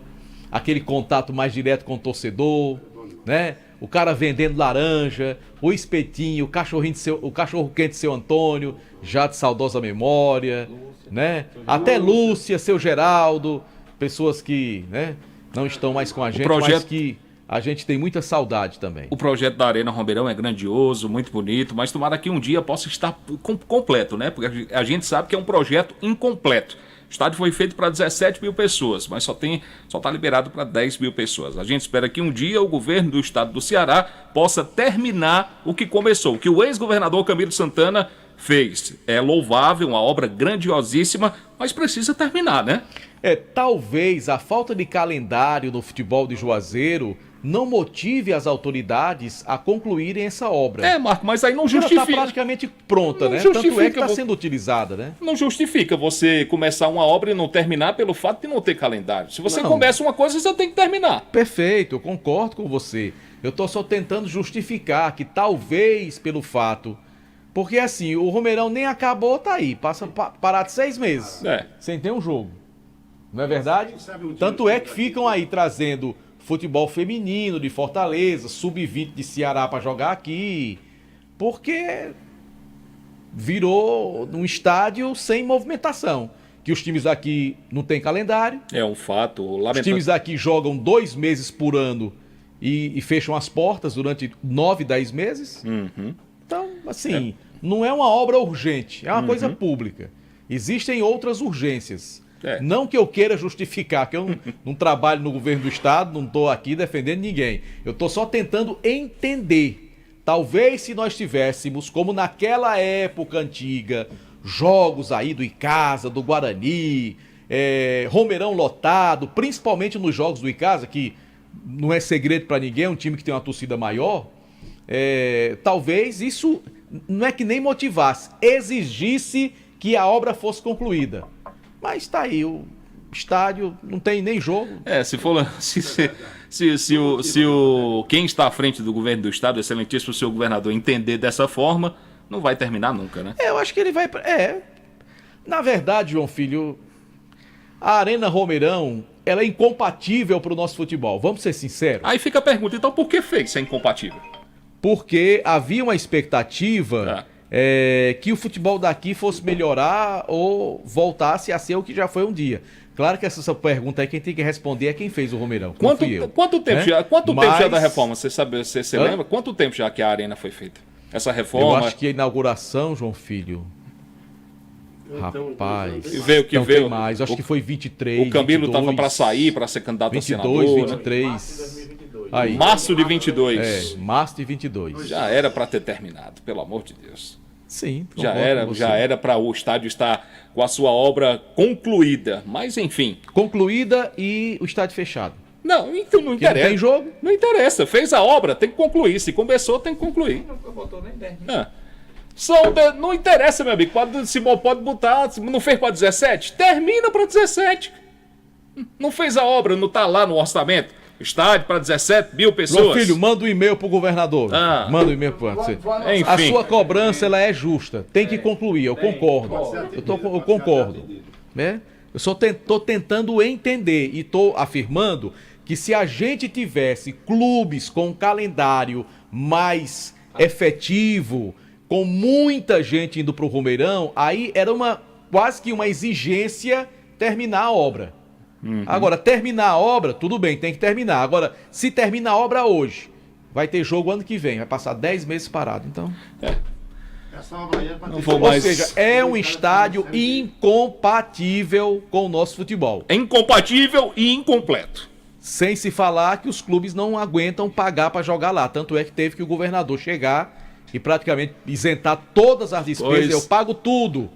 aquele contato mais direto com o torcedor, né? O cara vendendo laranja, o espetinho, o cachorro quente seu Antônio, já de saudosa memória, né? Até Lúcia, seu Geraldo, pessoas que, né, não estão mais com a gente, mas que a gente tem muita saudade também. O projeto da Arena Romeirão é grandioso, muito bonito, mas tomara que um dia possa estar completo, né? Porque a gente sabe que é um projeto incompleto. O estádio foi feito para 17 mil pessoas, mas só está liberado para 10 mil pessoas. A gente espera que um dia o governo do estado do Ceará possa terminar o que começou, o que o ex-governador Camilo Santana fez. É louvável, uma obra grandiosíssima, mas precisa terminar, né? Talvez a falta de calendário no futebol de Juazeiro não motive as autoridades a concluírem essa obra. Marco, mas aí não justifica. Ela está praticamente pronta, né? Tanto é que está sendo utilizada, né? Não justifica você começar uma obra e não terminar pelo fato de não ter calendário. Se você começa uma coisa, você tem que terminar. Perfeito, eu concordo com você. Eu estou só tentando justificar que talvez pelo fato... Porque assim, o Romeirão nem acabou, tá aí. Passa parado 6 meses. Sem ter um jogo. Não é verdade? Tanto é que ficam aí trazendo futebol feminino de Fortaleza, sub-20 de Ceará para jogar aqui, porque virou um estádio sem movimentação, que os times aqui não tem calendário. É um fato lamentável. Os times aqui jogam 2 meses por ano e fecham as portas durante 9, 10 meses. Então, assim, não é uma obra urgente, é uma coisa pública. Existem outras urgências. Não que eu queira justificar, que eu não trabalho no governo do estado, não estou aqui defendendo ninguém. Eu estou só tentando entender. Talvez se nós tivéssemos, como naquela época antiga, jogos aí do Icasa, do Guarani, Romeirão lotado, principalmente nos jogos do Icasa, que não é segredo para ninguém, é um time que tem uma torcida maior, talvez isso não é que nem motivasse, exigisse que a obra fosse concluída. Mas tá aí, o estádio não tem nem jogo. Quem está à frente do governo do estado, o excelentíssimo senhor governador, entender dessa forma, não vai terminar nunca, né? Eu acho que ele vai... Na verdade, João Filho, a Arena Romeirão, ela é incompatível para o nosso futebol. Vamos ser sinceros. Aí fica a pergunta, então por que fez se é incompatível? Porque havia uma expectativa... que o futebol daqui fosse melhorar ou voltasse a ser o que já foi um dia. Claro que essa pergunta aí quem tem que responder é quem fez o Romeirão. Quanto tempo já da reforma? Você lembra? Quanto tempo já que a arena foi feita? Essa reforma? Eu acho que a inauguração, João Filho... Rapaz... Veio que veio. Mais. Acho que foi 23, o Camilo estava para sair, para ser candidato a senador. 23... Aí. Março de 22. Março de 22. Já era para ter terminado, pelo amor de Deus. Sim. Já era para o estádio estar com a sua obra concluída, mas enfim. Concluída e o estádio fechado. Não, então não interessa. Não tem jogo? Não interessa. Fez a obra, tem que concluir. Se começou, tem que concluir. Não botou nem 10. Não interessa, meu amigo. Pode botar. Não fez para 17? Termina para 17. Não fez a obra, não está lá no orçamento. Estádio para 17 mil pessoas. Meu filho, manda um e-mail pro governador. Manda um e-mail para você. Enfim. A sua cobrança ela é justa. Tem que concluir, eu concordo. Eu concordo. Né? Eu só estou tentando entender e estou afirmando que se a gente tivesse clubes com um calendário mais efetivo, com muita gente indo pro Romeirão, aí era quase que uma exigência terminar a obra. Agora, terminar a obra, tudo bem, tem que terminar. Agora, se termina a obra hoje, vai ter jogo ano que vem, vai passar 10 meses parado, então... Ou seja, é um estádio incompatível com o nosso futebol. É incompatível e incompleto. Sem se falar que os clubes não aguentam pagar para jogar lá. Tanto é que teve que o governador chegar e praticamente isentar todas as despesas. Eu pago tudo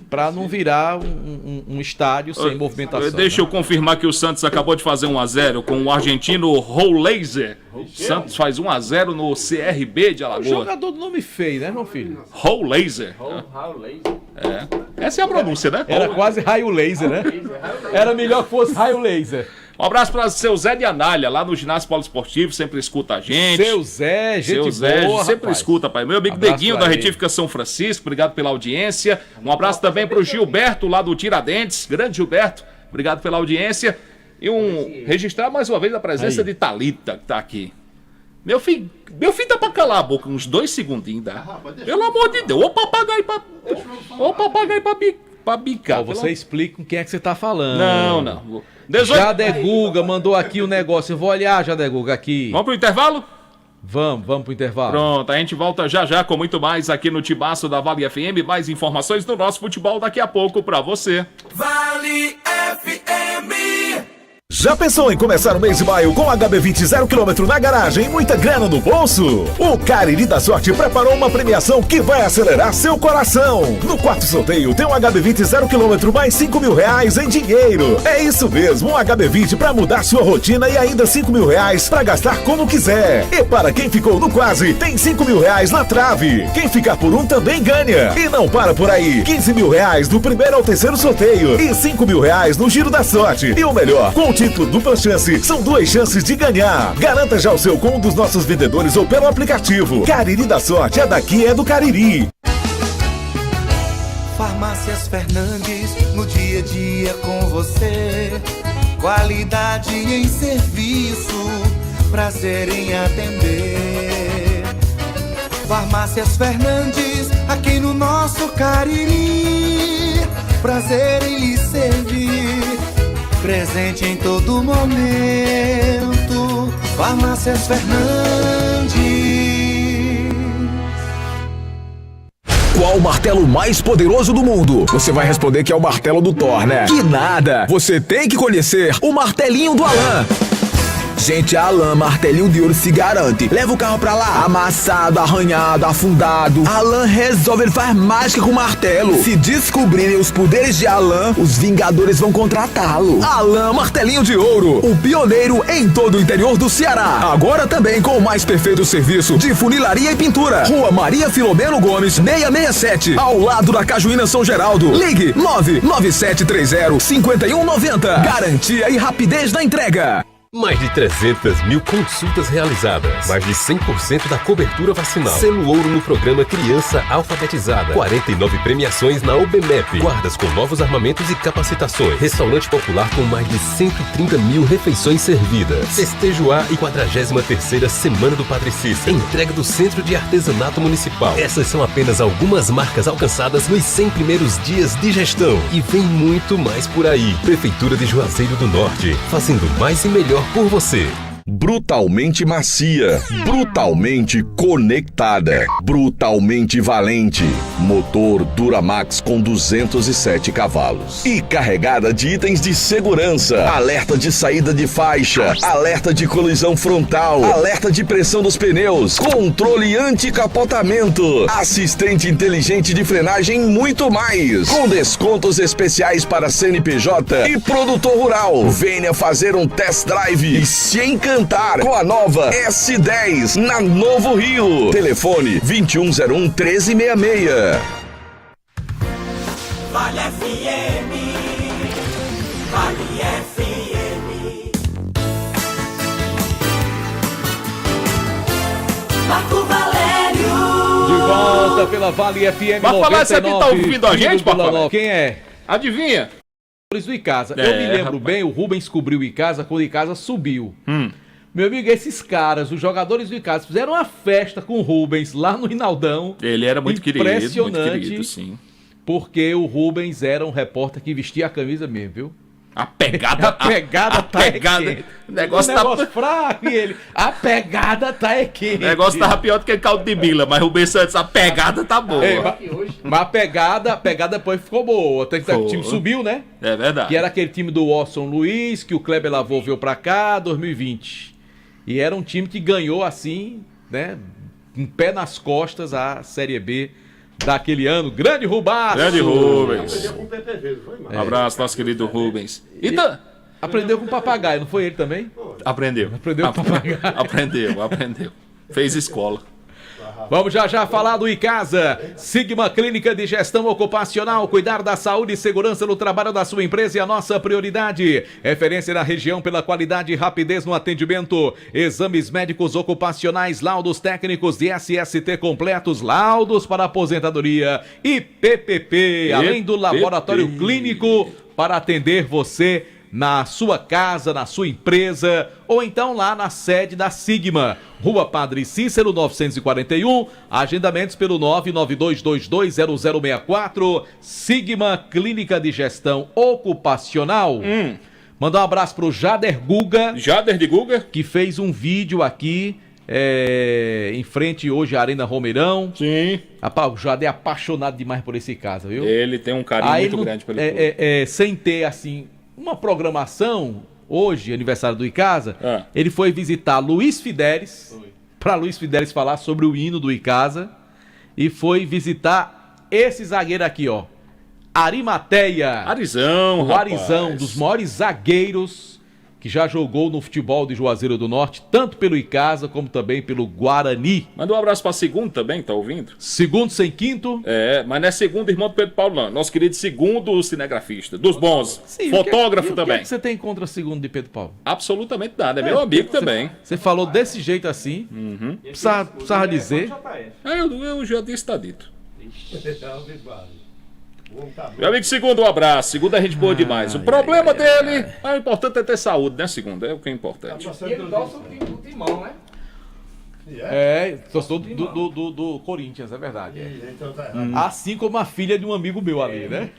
para não virar um estádio sem movimentação. Deixa eu confirmar que o Santos acabou de fazer 1-0 com o argentino Roulaser. O Santos faz 1-0 no CRB de Alagoas. O jogador do nome feio, né, meu filho? Roulaser. Essa é a pronúncia, né? Era quase raio laser, né? Era melhor que fosse raio laser. Um abraço para o seu Zé de Anália, lá no ginásio poliesportivo, sempre escuta a gente. Seu Zé, gente boa, sempre escuta, pai. Meu amigo Deguinho, da Retífica São Francisco, obrigado pela audiência. Um abraço também para o Gilberto, lá do Tiradentes, grande Gilberto, obrigado pela audiência. E registrar mais uma vez a presença de Thalita, que tá aqui. Meu filho dá pra calar a boca uns 2 segundinhos, tá? Pelo amor de Deus, ô papagaio pra bicar. Você explica com quem é que você tá falando. Não. Jadeguga mandou aqui o negócio. Eu vou olhar, Jadeguga, aqui. Vamos pro intervalo? Vamos pro intervalo. Pronto, a gente volta já com muito mais aqui no Timaço da Vale FM. Mais informações do nosso futebol daqui a pouco pra você. Vale FM. Já pensou em começar o mês de maio com HB20 0 km na garagem e muita grana no bolso? O Cariri da Sorte preparou uma premiação que vai acelerar seu coração. No quarto sorteio tem um HB20 0 km mais R$5.000 em dinheiro. É isso mesmo, um HB20 para mudar sua rotina e ainda R$5.000 para gastar como quiser. E para quem ficou no quase, tem R$5.000 na trave. Quem ficar por um também ganha. E não para por aí, R$15.000 do primeiro ao terceiro sorteio e R$5.000 no Giro da Sorte. E o melhor, com o título dupla chance, são 2 chances de ganhar. Garanta já o seu com um dos nossos vendedores ou pelo aplicativo. Cariri da Sorte, é daqui, é do Cariri. Farmácias Fernandes, no dia a dia com você. Qualidade em serviço, prazer em atender. Farmácias Fernandes, aqui no nosso Cariri. Prazer em lhe servir, presente em todo momento. Farmácias Fernandes. Qual o martelo mais poderoso do mundo? Você vai responder que é o martelo do Thor, né? Que nada! Você tem que conhecer o martelinho do Alan. Gente, a Alan Martelinho de Ouro se garante. Leva o carro pra lá, amassado, arranhado, afundado. Alan resolve, ele faz mágica com o martelo. Se descobrirem os poderes de Alan, os Vingadores vão contratá-lo. Alan Martelinho de Ouro, o pioneiro em todo o interior do Ceará. Agora também com o mais perfeito serviço de funilaria e pintura. Rua Maria Filomeno Gomes, 667, ao lado da Cajuína São Geraldo. Ligue 99730-5190. Garantia e rapidez na entrega. Mais de 300 mil consultas realizadas. Mais de 100% da cobertura vacinal. Selo ouro no programa Criança Alfabetizada. 49 premiações na OBMEP. Guardas com novos armamentos e capacitações. Restaurante popular com mais de 130 mil refeições servidas. Festejo A e 43ª Semana do Padre Cícero. Entrega do Centro de Artesanato Municipal. Essas são apenas algumas marcas alcançadas nos 100 primeiros dias de gestão. E vem muito mais por aí. Prefeitura de Juazeiro do Norte. Fazendo mais e melhor por você. Brutalmente macia, brutalmente conectada, brutalmente valente. Motor Duramax com 207 cavalos. E carregada de itens de segurança. Alerta de saída de faixa, alerta de colisão frontal, alerta de pressão dos pneus, controle anti-capotamento, assistente inteligente de frenagem e muito mais. Com descontos especiais para CNPJ e produtor rural. Venha fazer um test drive e se encantar com a nova S10 na Novo Rio. Telefone 2101-1366. Vale FM. Vale FM. Marco Valério. De volta pela Vale FM. Vai falar se aqui tá ouvindo a gente, papai? Quem é? Adivinha? Do Icasa. Eu me lembro bem, o Rubens cobriu o Icasa quando o Icasa subiu. Meu amigo, esses caras, os jogadores do Icasa, fizeram uma festa com o Rubens lá no Rinaldão. Ele era muito querido, impressionante, sim. Porque o Rubens era um repórter que vestia a camisa mesmo, viu? A pegada tá quente. O negócio fraco e ele. A pegada tá quente. O negócio tava pior do que caldo de bila, mas o Rubens Santos, a pegada tá boa. Mas a pegada depois ficou boa. O time subiu, né? É verdade. Que era aquele time do Watson Luiz, que o Kleber Lavô veio pra cá, 2020. E era um time que ganhou assim, né? um pé nas costas a Série B daquele ano. Grande Rubaço! Grande Rubens. Aprendeu com o PPV, não foi mais. Abraço, nosso querido Rubens. Aprendeu com o papagaio, não foi ele também? Aprendeu com papagaio. Aprendeu. Fez escola. Vamos já falar do Icasa. Sigma Clínica de Gestão Ocupacional. Cuidar da saúde e segurança no trabalho da sua empresa é a nossa prioridade. Referência na região pela qualidade e rapidez no atendimento. Exames médicos ocupacionais, laudos técnicos de SST completos, laudos para aposentadoria e PPP. Além do laboratório clínico para atender você na sua casa, na sua empresa, ou então lá na sede da Sigma. Rua Padre Cícero, 941, agendamentos pelo 992220064, Sigma Clínica de Gestão Ocupacional. Mandar um abraço pro Jader Guga. Jader de Guga? Que fez um vídeo aqui, em frente hoje à Arena Romeirão. Sim. Rapaz, o Jader é apaixonado demais por esse caso, viu? Ele tem um carinho muito grande pelo clube. Sem ter, assim, uma programação, hoje, aniversário do Icasa, ele foi visitar Luiz Fidelis, para Luiz Fidelis falar sobre o hino do Icasa, e foi visitar esse zagueiro aqui, ó, Arimateia. Arizão, o Arizão, dos maiores zagueiros que já jogou no futebol de Juazeiro do Norte, tanto pelo Icasa como também pelo Guarani. Manda um abraço pra Segundo também, tá ouvindo? Segundo sem quinto. Mas não é Segundo irmão do Pedro Paulo, não. Nosso querido Segundo cinegrafista, dos bons. Sim, fotógrafo também. O que você tem contra Segundo de Pedro Paulo? Absolutamente nada, é meu amigo também. Você falou desse jeito assim, precisava dizer. Eu já disse, tá dito. Meu amigo Segundo, um abraço. Segundo é gente boa demais. O problema dele, o importante é ter saúde, né, Segundo? É o que é importante. E ele torce o timão, né? Torcedor do Corinthians, é verdade. Assim como a filha de um amigo meu ali, né?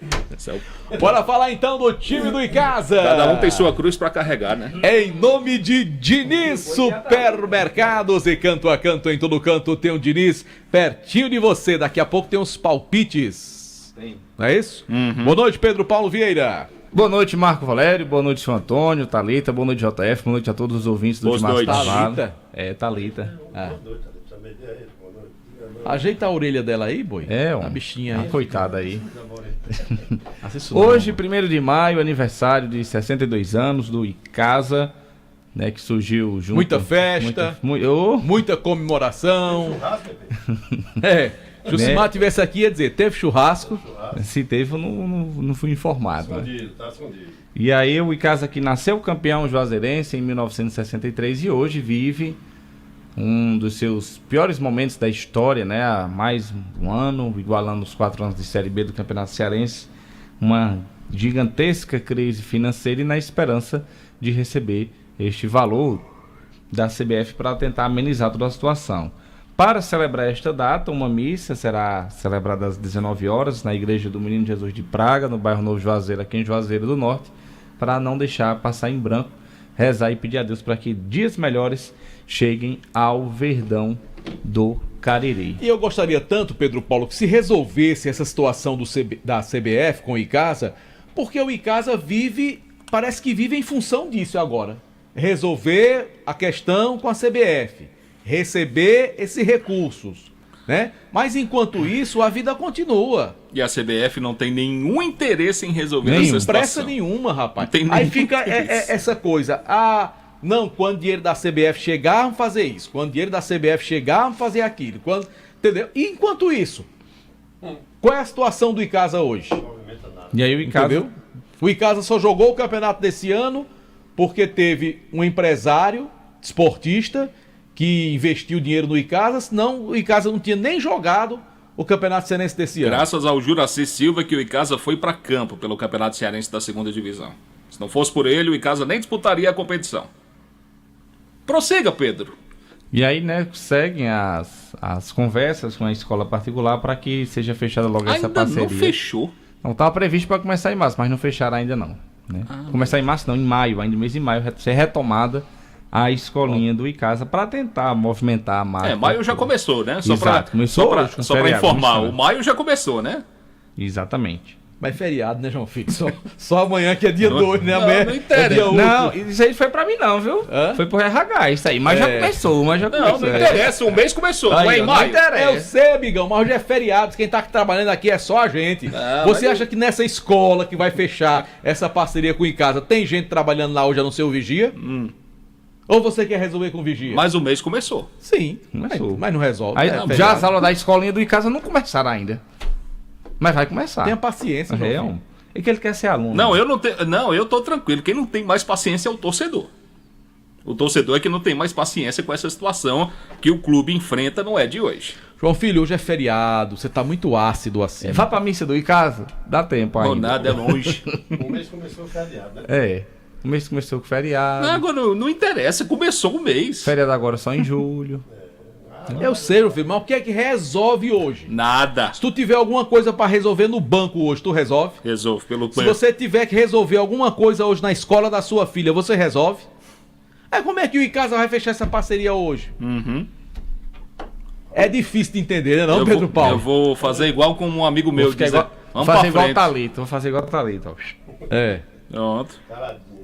Bora falar então do time do Icasa. Cada um tem sua cruz pra carregar, né? Em nome de Diniz Supermercados e canto a canto, em todo canto tem um Diniz pertinho de você. Daqui a pouco tem uns palpites. Não é isso? Boa noite, Pedro Paulo Vieira. Boa noite, Marco Valério. Boa noite, seu Antônio, Thalita. Boa noite, JF. Boa noite a todos os ouvintes do Timaço Cavalo. Thalita. Ajeita a orelha dela aí, boi. A bichinha aí. Coitada aí. Hoje, 1º de maio, aniversário de 62 anos do Icasa, né, que surgiu junto. Muita festa, muita comemoração. Se o Simar tivesse aqui, ia dizer, teve churrasco? Se teve, eu não fui informado. Escondido, tá escondido. E aí o Icasa que nasceu campeão juazeirense em 1963 e hoje vive um dos seus piores momentos da história, né? Há mais um ano, igualando os 4 anos de Série B do Campeonato Cearense, uma gigantesca crise financeira e na esperança de receber este valor da CBF para tentar amenizar toda a situação. Para celebrar esta data, uma missa será celebrada às 19 horas na Igreja do Menino Jesus de Praga, no bairro Novo Juazeiro, aqui em Juazeiro do Norte, para não deixar passar em branco, rezar e pedir a Deus para que dias melhores cheguem ao Verdão do Cariri. E eu gostaria tanto, Pedro Paulo, que se resolvesse essa situação da CBF com o Icasa, porque o Icasa parece que vive em função disso agora. Resolver a questão com a CBF. Receber esses recursos, né? Mas enquanto isso, a vida continua. E a CBF não tem nenhum interesse em resolver essa situação. Pressa nenhuma, rapaz. Aí fica essa coisa. Não, quando o dinheiro da CBF chegar, vamos fazer isso. Quando o dinheiro da CBF chegar, vamos fazer aquilo. Entendeu? E enquanto isso, qual é a situação do Icasa hoje? E aí o Icasa... Entendeu? O Icasa só jogou o campeonato desse ano porque teve um empresário esportista que investiu dinheiro no Icasa, senão o Icasa não tinha nem jogado o Campeonato Cearense desse ano. Graças ao Juraci Silva que o Icasa foi para campo pelo Campeonato Cearense da 2ª Divisão. Se não fosse por ele, o Icasa nem disputaria a competição. Prossiga, Pedro. E aí, né, seguem as conversas com a escola particular para que seja fechada logo essa parceria. Ainda não fechou? Não estava previsto para começar em março, mas não fecharam ainda não. Né? Começar em março não, em maio, ainda mês de maio, ser retomada a escolinha do Icasa para tentar movimentar a marca. Maio já começou, né? Só para informar, o maio já começou, né? Exatamente. Mas é feriado, né, João Filho? Só amanhã que é dia 2, né? Amanhã não interessa. é dia 8. Não, isso aí foi pra mim não, viu? Foi pro RH isso aí. Mas já começou, Não interessa. O mês começou, Aí, não é em não maio. Eu sei, amigão, mas hoje é feriado. Quem tá trabalhando aqui é só a gente. Você acha que nessa escola que vai fechar essa parceria com o Icasa, tem gente trabalhando lá hoje a não ser o vigia? Ou você quer resolver com o vigia? Mas o mês começou. Sim, Começou. mas não resolve. Aí, é já as aulas da escolinha do Icasa não começaram ainda. Mas vai começar. Tenha paciência, João Filho. É que ele quer ser aluno. Não, eu não tenho. Não, eu tô tranquilo. Quem não tem mais paciência é o torcedor. O torcedor é que não tem mais paciência com essa situação que o clube enfrenta, não é de hoje. João Filho, hoje é feriado, você tá muito ácido assim. Vá pra missa do Icasa, dá tempo ainda. Não, nada, é longe. O mês começou o feriado, né? O mês começou com feriado. Não, agora não interessa, começou o mês. Feriado agora só em julho. Eu sei, João Filho, mas o que é que resolve hoje? Nada. Se tu tiver alguma coisa pra resolver no banco hoje, tu resolve? Resolve pelo Se você tiver que resolver alguma coisa hoje na escola da sua filha, você resolve? Como é que o Icasa vai fechar essa parceria hoje? É difícil de entender, né, não, Pedro Paulo? Eu vou fazer igual com um amigo meu. Vamos fazer igual o Thalito. Vou fazer igual o Thalito. Pronto.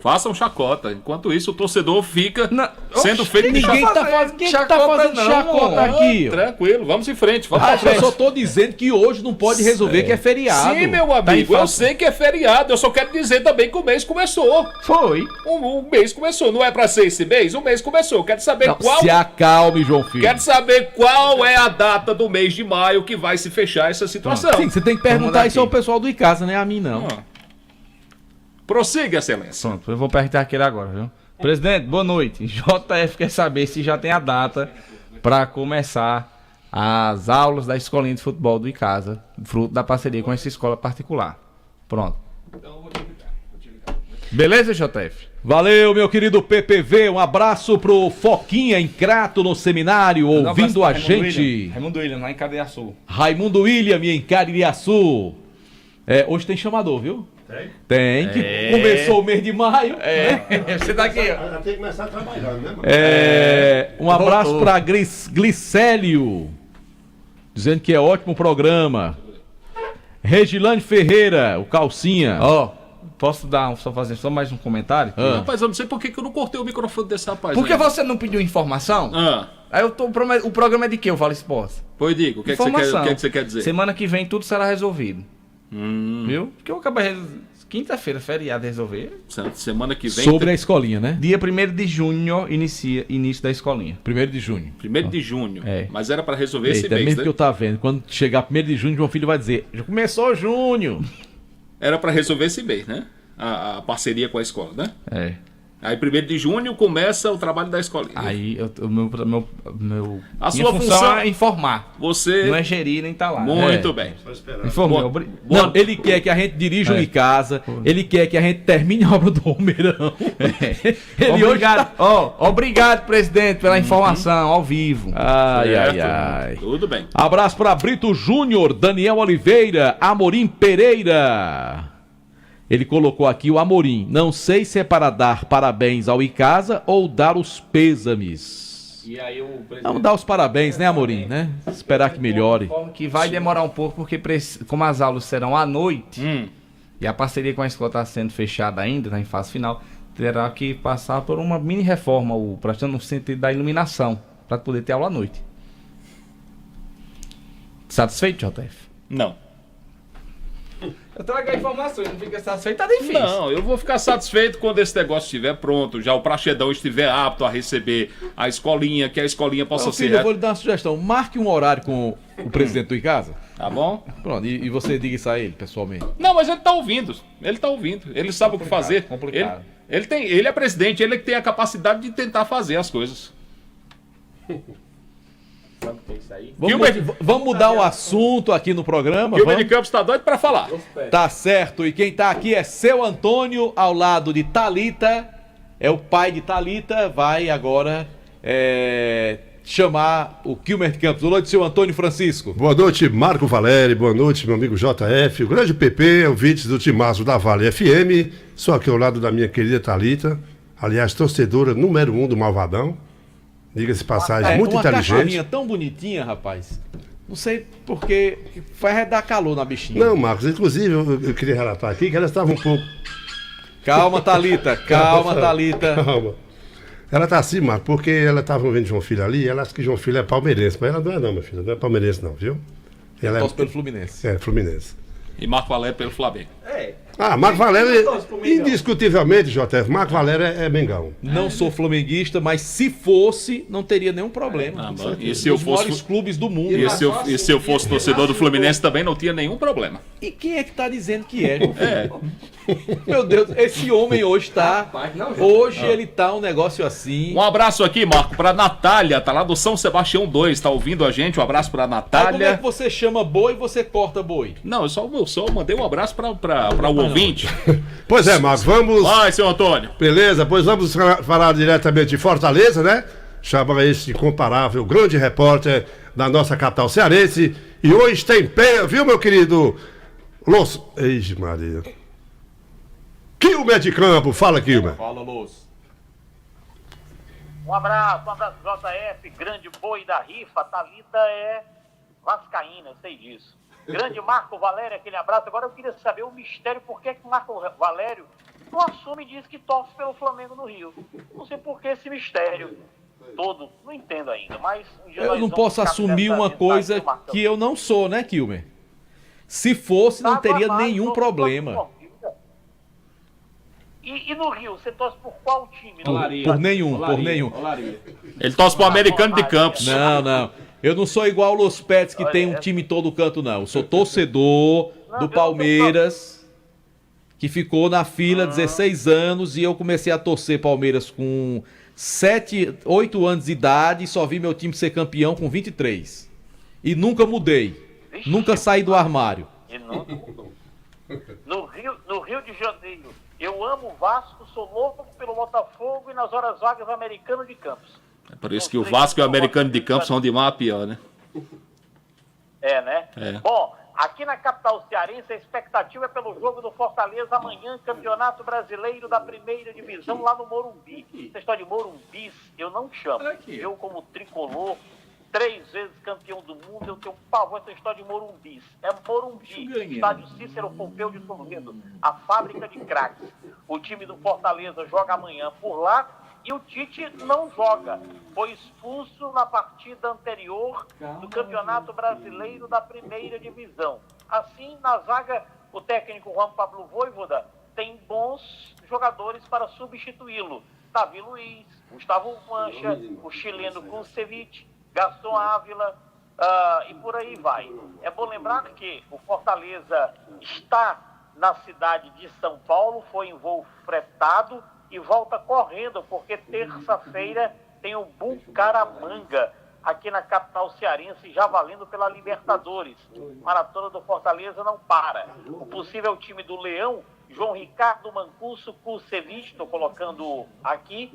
Façam chacota. Enquanto isso, o torcedor fica sendo feito de Ninguém tá fazendo, quem tá fazendo chacota aqui? Tranquilo, vamos em frente. Vamos pra Eu frente. só tô dizendo que hoje não pode resolver que é feriado. Sim, meu amigo, eu sei que é feriado. Eu só quero dizer também que o mês começou. Foi. O mês começou. Não é pra ser esse mês? O mês começou. Quero saber qual. Se acalme, João Filho. Quero saber qual é a data do mês de maio que vai se fechar essa situação. Sim, você tem que perguntar isso ao pessoal do Icasa, né? A mim não. Prossiga, excelência. Pronto, eu vou perguntar aquele agora, viu? Presidente, boa noite. JF quer saber se já tem a data para começar as aulas da escolinha de futebol do Icasa, fruto da parceria com essa escola particular. Pronto. Então eu vou te ligar. Beleza, JF? Valeu, meu querido PPV. Um abraço pro Foquinha em Crato no seminário, ouvindo a gente. Raimundo William, lá em Caririaçu. Raimundo William em Caririaçu. Hoje tem chamador, viu? Tem, que começou o mês de maio. Você tá aqui, ó. Já tem que começar trabalhando, né, mano? Um abraço pra Glicélio, dizendo que é ótimo programa. Regilane Ferreira, o Calcinha. Posso fazer só mais um comentário? Rapaz, eu não sei por que eu não cortei o microfone desse rapaz. Porque você não pediu informação? Aí o programa é de quê, o Vale Esportes? Pois diga, o que é que você quer dizer? Semana que vem tudo será resolvido. Viu? Porque eu acabei quinta-feira, feriado, resolver. Semana que vem. Sobre a escolinha, né? Dia 1º de junho, início da escolinha. 1º de junho. 1º de junho. Mas era para resolver esse mês, mesmo né? que eu tava vendo. Quando chegar 1º de junho, João Filho vai dizer: já começou junho. Era para resolver esse mês, né? A parceria com a escola, né? Aí 1º de junho começa o trabalho da escolinha. Aí a sua função é informar. Você não é gerir nem tá lá. Muito bem. Não, ele quer que a gente dirija o Icasa. Ele quer que a gente termine a obra do Romeirão. Obrigado, presidente, pela informação ao vivo. Ai. Tudo bem. Abraço para Brito Júnior, Daniel Oliveira, Amorim Pereira. Ele colocou aqui o Amorim. Não sei se é para dar parabéns ao Icasa ou dar os pêsames. E aí vamos dar os parabéns, né, Amorim, né? Esperar que melhore. Que vai demorar um pouco, porque como as aulas serão à noite, e a parceria com a escola está sendo fechada ainda, está em fase final, terá que passar por uma mini reforma, no sentido da iluminação, para poder ter aula à noite. Satisfeito, JF? Não. Eu trago a informação, não fica satisfeito, tá difícil. Não, eu vou ficar satisfeito quando esse negócio estiver pronto, já o Praxedão estiver apto a receber a escolinha, que a escolinha possa ser... Eu vou lhe dar uma sugestão, marque um horário com o presidente do Icasa. Tá bom? Pronto, e você diga isso a ele, pessoalmente. Não, mas ele tá ouvindo, ele sabe o que fazer. Complicado. Ele é presidente, ele que tem a capacidade de tentar fazer as coisas. Vamos mudar o assunto aqui no programa. Kilmer de Campos tá doido pra falar. Tá certo, e quem tá aqui é seu Antônio, ao lado de Thalita. É o pai de Thalita, vai agora chamar o Kilmer de Campos. Boa noite, seu Antônio Francisco. Boa noite, Marco Valério. Boa noite, meu amigo JF. O grande PP, ouvintes do Timaço da Vale FM. Só aqui ao lado da minha querida Thalita. Aliás, torcedora número 1 do Malvadão. Diga-se passagem, muito uma inteligente. cachorrinha tão bonitinha, rapaz. Não sei porque vai dar calor na bichinha. Não, Marcos, inclusive eu queria relatar aqui que ela estava um pouco... Calma, Thalita, calma, Thalita. Calma. Ela tá assim, Marcos, porque ela estava vendo João Filho ali, ela acha que João Filho é palmeirense, mas ela não é não, meu filho, não é palmeirense não, viu? Ela Torce pelo Fluminense. É, Fluminense. E Marco Valério pelo Flamengo. Marco Valério, indiscutivelmente, JF, Marco Valério é Mengão. Não sou flamenguista, mas se fosse, não teria nenhum problema. E se eu Os fosse maiores clubes do mundo. E se eu fosse torcedor do Fluminense também não tinha nenhum problema. E quem é que tá dizendo que é? Meu Deus, esse homem hoje tá... Hoje ele tá um negócio assim... Um abraço aqui, Marco, pra Natália, tá lá do São Sebastião 2, tá ouvindo a gente, um abraço pra Natália. Como é que você chama boi e você corta boi? Não, eu só mandei um abraço pra o ouvinte. Pois é, Marcos, vamos... Vai, seu Antônio. Beleza, pois vamos falar diretamente de Fortaleza, né? Chama este incomparável, grande repórter da nossa capital cearense. E hoje tem pé, viu, meu querido? Eixe, Maria. Quilmer de Campo, fala, Quilmer. Fala, Luz. Um abraço, JF, grande boi da rifa. Thalita é vascaína, eu sei disso. Grande Marco Valério, aquele abraço. Agora eu queria saber o mistério, por que o Marco Valério não assume e diz que torce pelo Flamengo no Rio. Não sei por que esse mistério todo, não entendo ainda, mas... Eu não posso assumir uma coisa que eu não sou, né, Quilmer? Se fosse, não teria nenhum problema. E no Rio, você torce por qual time? Por nenhum. Ele torce pro Americano de Campos. Não. Eu não sou igual o Los Pets, que tem um time em todo canto, não. Eu sou torcedor do Palmeiras, que ficou na fila 16 anos, e eu comecei a torcer Palmeiras com 8 anos de idade, e só vi meu time ser campeão com 23. E nunca mudei. Nunca saí do armário. No Rio de Janeiro, eu amo o Vasco, sou louco pelo Botafogo e nas horas vagas Americano de Campos. É por isso que o Vasco e o Americano de Campos são de mal a pior, né? É, né? É. Bom, aqui na capital cearense a expectativa é pelo jogo do Fortaleza amanhã, Campeonato Brasileiro da Primeira Divisão lá no Morumbi. Essa história de Morumbis eu não chamo. Eu, como tricolor, 3 vezes campeão do mundo, eu tenho pavor essa história de Morumbis. É Morumbi, estádio Cícero Pompeu de Toledo, a fábrica de craques. O time do Fortaleza joga amanhã por lá. E o Tite não joga, foi expulso na partida anterior do Campeonato Brasileiro da Primeira Divisão. Assim, na zaga, o técnico Juan Pablo Vojvoda tem bons jogadores para substituí-lo. Davi Luiz, Gustavo Mancha, o chileno Kusevich, Gaston Ávila e por aí vai. É bom lembrar que o Fortaleza está na cidade de São Paulo, foi em voo fretado, e volta correndo, porque terça-feira tem o Bucaramanga, aqui na capital cearense, já valendo pela Libertadores. Maratona do Fortaleza não para. O possível time do Leão, João Ricardo Mancuso, Kusevich, estou colocando aqui,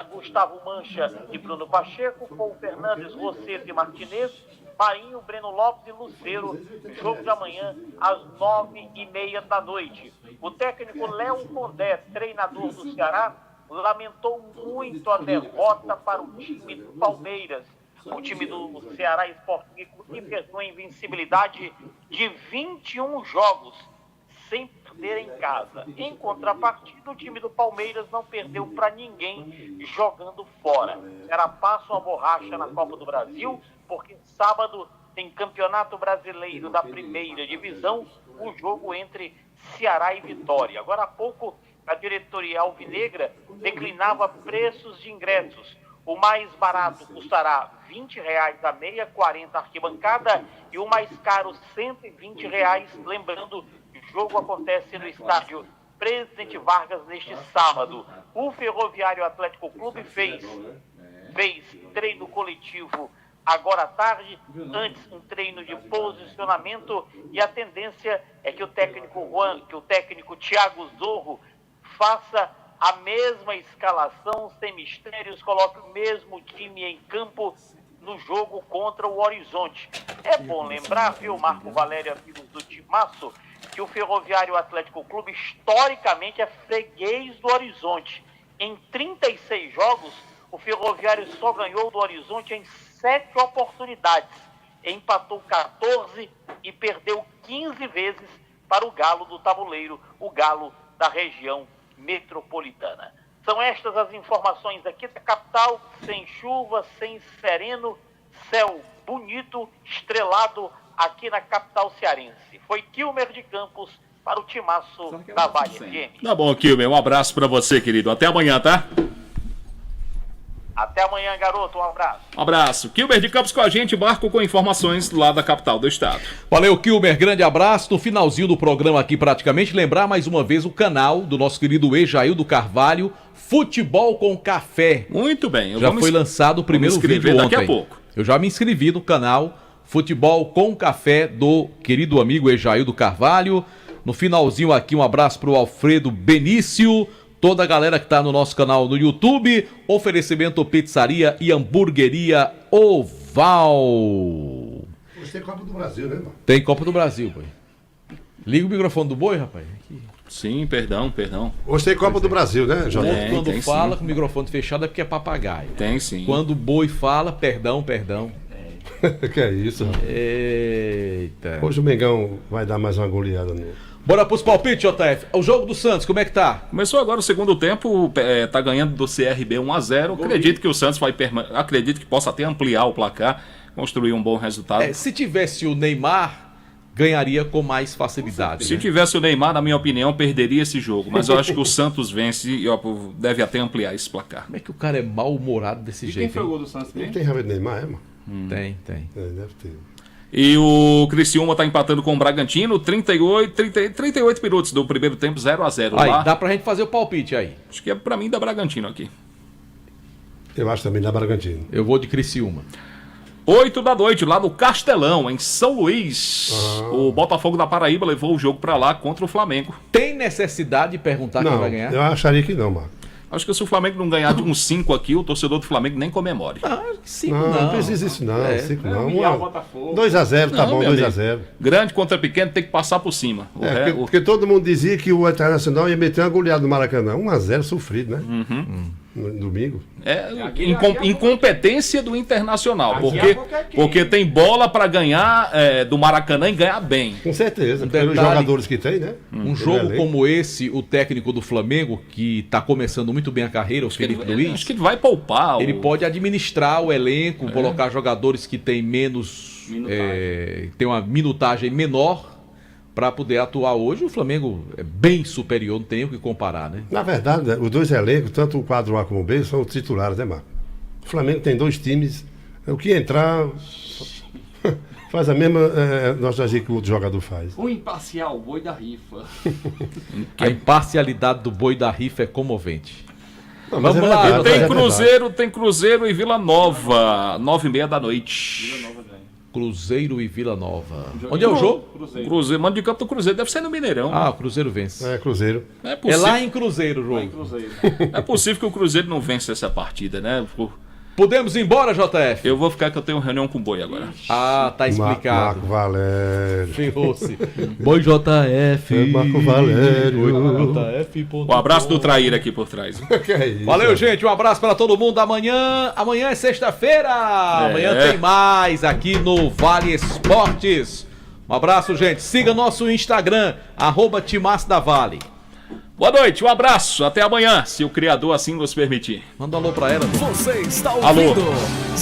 Gustavo Mancha e Bruno Pacheco, Paulo Fernandes, Rosseto e Martinez, Marinho, Breno Lopes e Luceiro. Jogo de amanhã às 9h30 da noite. O técnico Léo Condé, treinador do Ceará, lamentou muito a derrota para o time do Palmeiras. O time do Ceará Esporte Clube fez uma invencibilidade de 21 jogos sem perder em casa. Em contrapartida, o time do Palmeiras não perdeu para ninguém jogando fora. Era passo a borracha na Copa do Brasil, porque sábado tem Campeonato Brasileiro da Primeira Divisão, o jogo entre Ceará e Vitória. Agora há pouco, a diretoria alvinegra declinava preços de ingressos. O mais barato custará R$20 a meia, 40 arquibancada, e o mais caro R$120. Lembrando, o jogo acontece no estádio Presidente Vargas neste sábado. O Ferroviário Atlético Clube fez treino coletivo agora à tarde, antes um treino de posicionamento, e a tendência é que o técnico Thiago Zorro faça a mesma escalação, sem mistérios, coloque o mesmo time em campo no jogo contra o Horizonte. É bom lembrar, viu, Marco Valério, amigos do Timaço, que o Ferroviário Atlético Clube historicamente é freguês do Horizonte. Em 36 jogos, o Ferroviário só ganhou do Horizonte em 7 oportunidades. empatou 14 e perdeu 15 vezes para o Galo do Tabuleiro, o Galo da região metropolitana. São estas as informações aqui da capital, sem chuva, sem sereno, céu bonito, estrelado aqui na capital cearense. Foi Kilmer de Campos para o Timaço da Vale FM. Tá bom, Kilmer, um abraço para você, querido. Até amanhã, tá? Até amanhã, garoto. Um abraço. Um abraço. Kilmer de Campos com a gente, Marco com informações lá da capital do estado. Valeu, Kilmer. Grande abraço. No finalzinho do programa aqui, praticamente, lembrar mais uma vez o canal do nosso querido Ejaildo Carvalho, Futebol com Café. Muito bem. Já foi lançado o primeiro vídeo ontem. Daqui a pouco. Eu já me inscrevi no canal Futebol com Café do querido amigo Ejaildo Carvalho. No finalzinho aqui, um abraço pro Alfredo Benício, toda a galera que tá no nosso canal no YouTube. Oferecimento Pizzaria e Hamburgueria Oval. Hoje tem Copa do Brasil, né, mano? Tem Copa do Brasil, boi. Liga o microfone do boi, rapaz. Aqui. Sim, perdão. Hoje tem Copa do Brasil, né, Jorge? Quando fala com o microfone fechado é porque é papagaio. Tem sim. Quando o boi fala, perdão. Que é isso, rapaz? Eita. Hoje o Mengão vai dar mais uma goleada no... Bora pros palpites, JF. O jogo do Santos, como é que tá? Começou agora o segundo tempo, tá ganhando do CRB 1-0. Acredito que o Santos acredito que possa até ampliar o placar, construir um bom resultado. Se tivesse o Neymar, ganharia com mais facilidade. Se tivesse o Neymar, na minha opinião, perderia esse jogo. Mas eu acho que o Santos vence e deve até ampliar esse placar. Como é que o cara é mal-humorado desse jeito? Quem foi o gol do Santos? Não tem raiva de Neymar, mano? Tem. Deve ter. E o Criciúma tá empatando com o Bragantino, 38 minutos do primeiro tempo, 0-0. Aí, lá. dá pra gente fazer o palpite aí. Acho que é pra mim da Bragantino aqui. Eu acho também da Bragantino. Eu vou de Criciúma. 8 da noite, lá no Castelão, em São Luís. O Botafogo da Paraíba levou o jogo pra lá contra o Flamengo. Tem necessidade de perguntar quem vai ganhar? Eu acharia que não, mano. Acho que se o Flamengo não ganhar de uns 5 aqui, o torcedor do Flamengo nem comemore. 5 não precisa isso não, 5 não. 2-0, tá bom, 2-0. Grande contra pequeno tem que passar por cima. Porque todo mundo dizia que o Internacional ia meter uma goleada no Maracanã. 1-0 sofrido, né? No domingo. Incompetência do Internacional. Porque tem bola pra ganhar do Maracanã e ganhar bem. Com certeza, pelos jogadores que tem, né? Um jogo como esse, o técnico do Flamengo, que tá começando muito bem a carreira, o Felipe Luiz. Acho que ele vai poupar. Ele pode administrar o elenco, colocar jogadores que têm menos. Tem uma minutagem menor para poder atuar hoje. O Flamengo é bem superior, não tem o que comparar, né? Na verdade, os dois elencos, tanto o quadro A como o B, são titulares, né, Marco? O Flamengo tem 2 times, o que entrar faz a mesma nostalgia que o outro jogador faz. O imparcial, boi da rifa. A imparcialidade do boi da rifa é comovente. Não, vamos lá, tem Cruzeiro e Vila Nova, 9h30 da noite. Cruzeiro e Vila Nova. Onde é o jogo? Cruzeiro, mando de campo do Cruzeiro, deve ser no Mineirão. Ah, o Cruzeiro vence. É, Cruzeiro. É lá em Cruzeiro o jogo. É possível que o Cruzeiro não vença essa partida, né? Podemos ir embora, JF? Eu vou ficar que eu tenho reunião com o Boi agora. Ah, tá explicado. Marco Valério. Ferrou-se. Boi JF. Marco Valério. Um abraço do Traíra aqui por trás. Que é isso? Valeu, gente. Um abraço para todo mundo. Amanhã é sexta-feira. Amanhã tem mais aqui no Vale Esportes. Um abraço, gente. Siga nosso Instagram, @TimaçoDaVale. Boa noite, um abraço, até amanhã, se o Criador assim nos permitir. Manda um alô pra ela. Você está ouvindo Alô.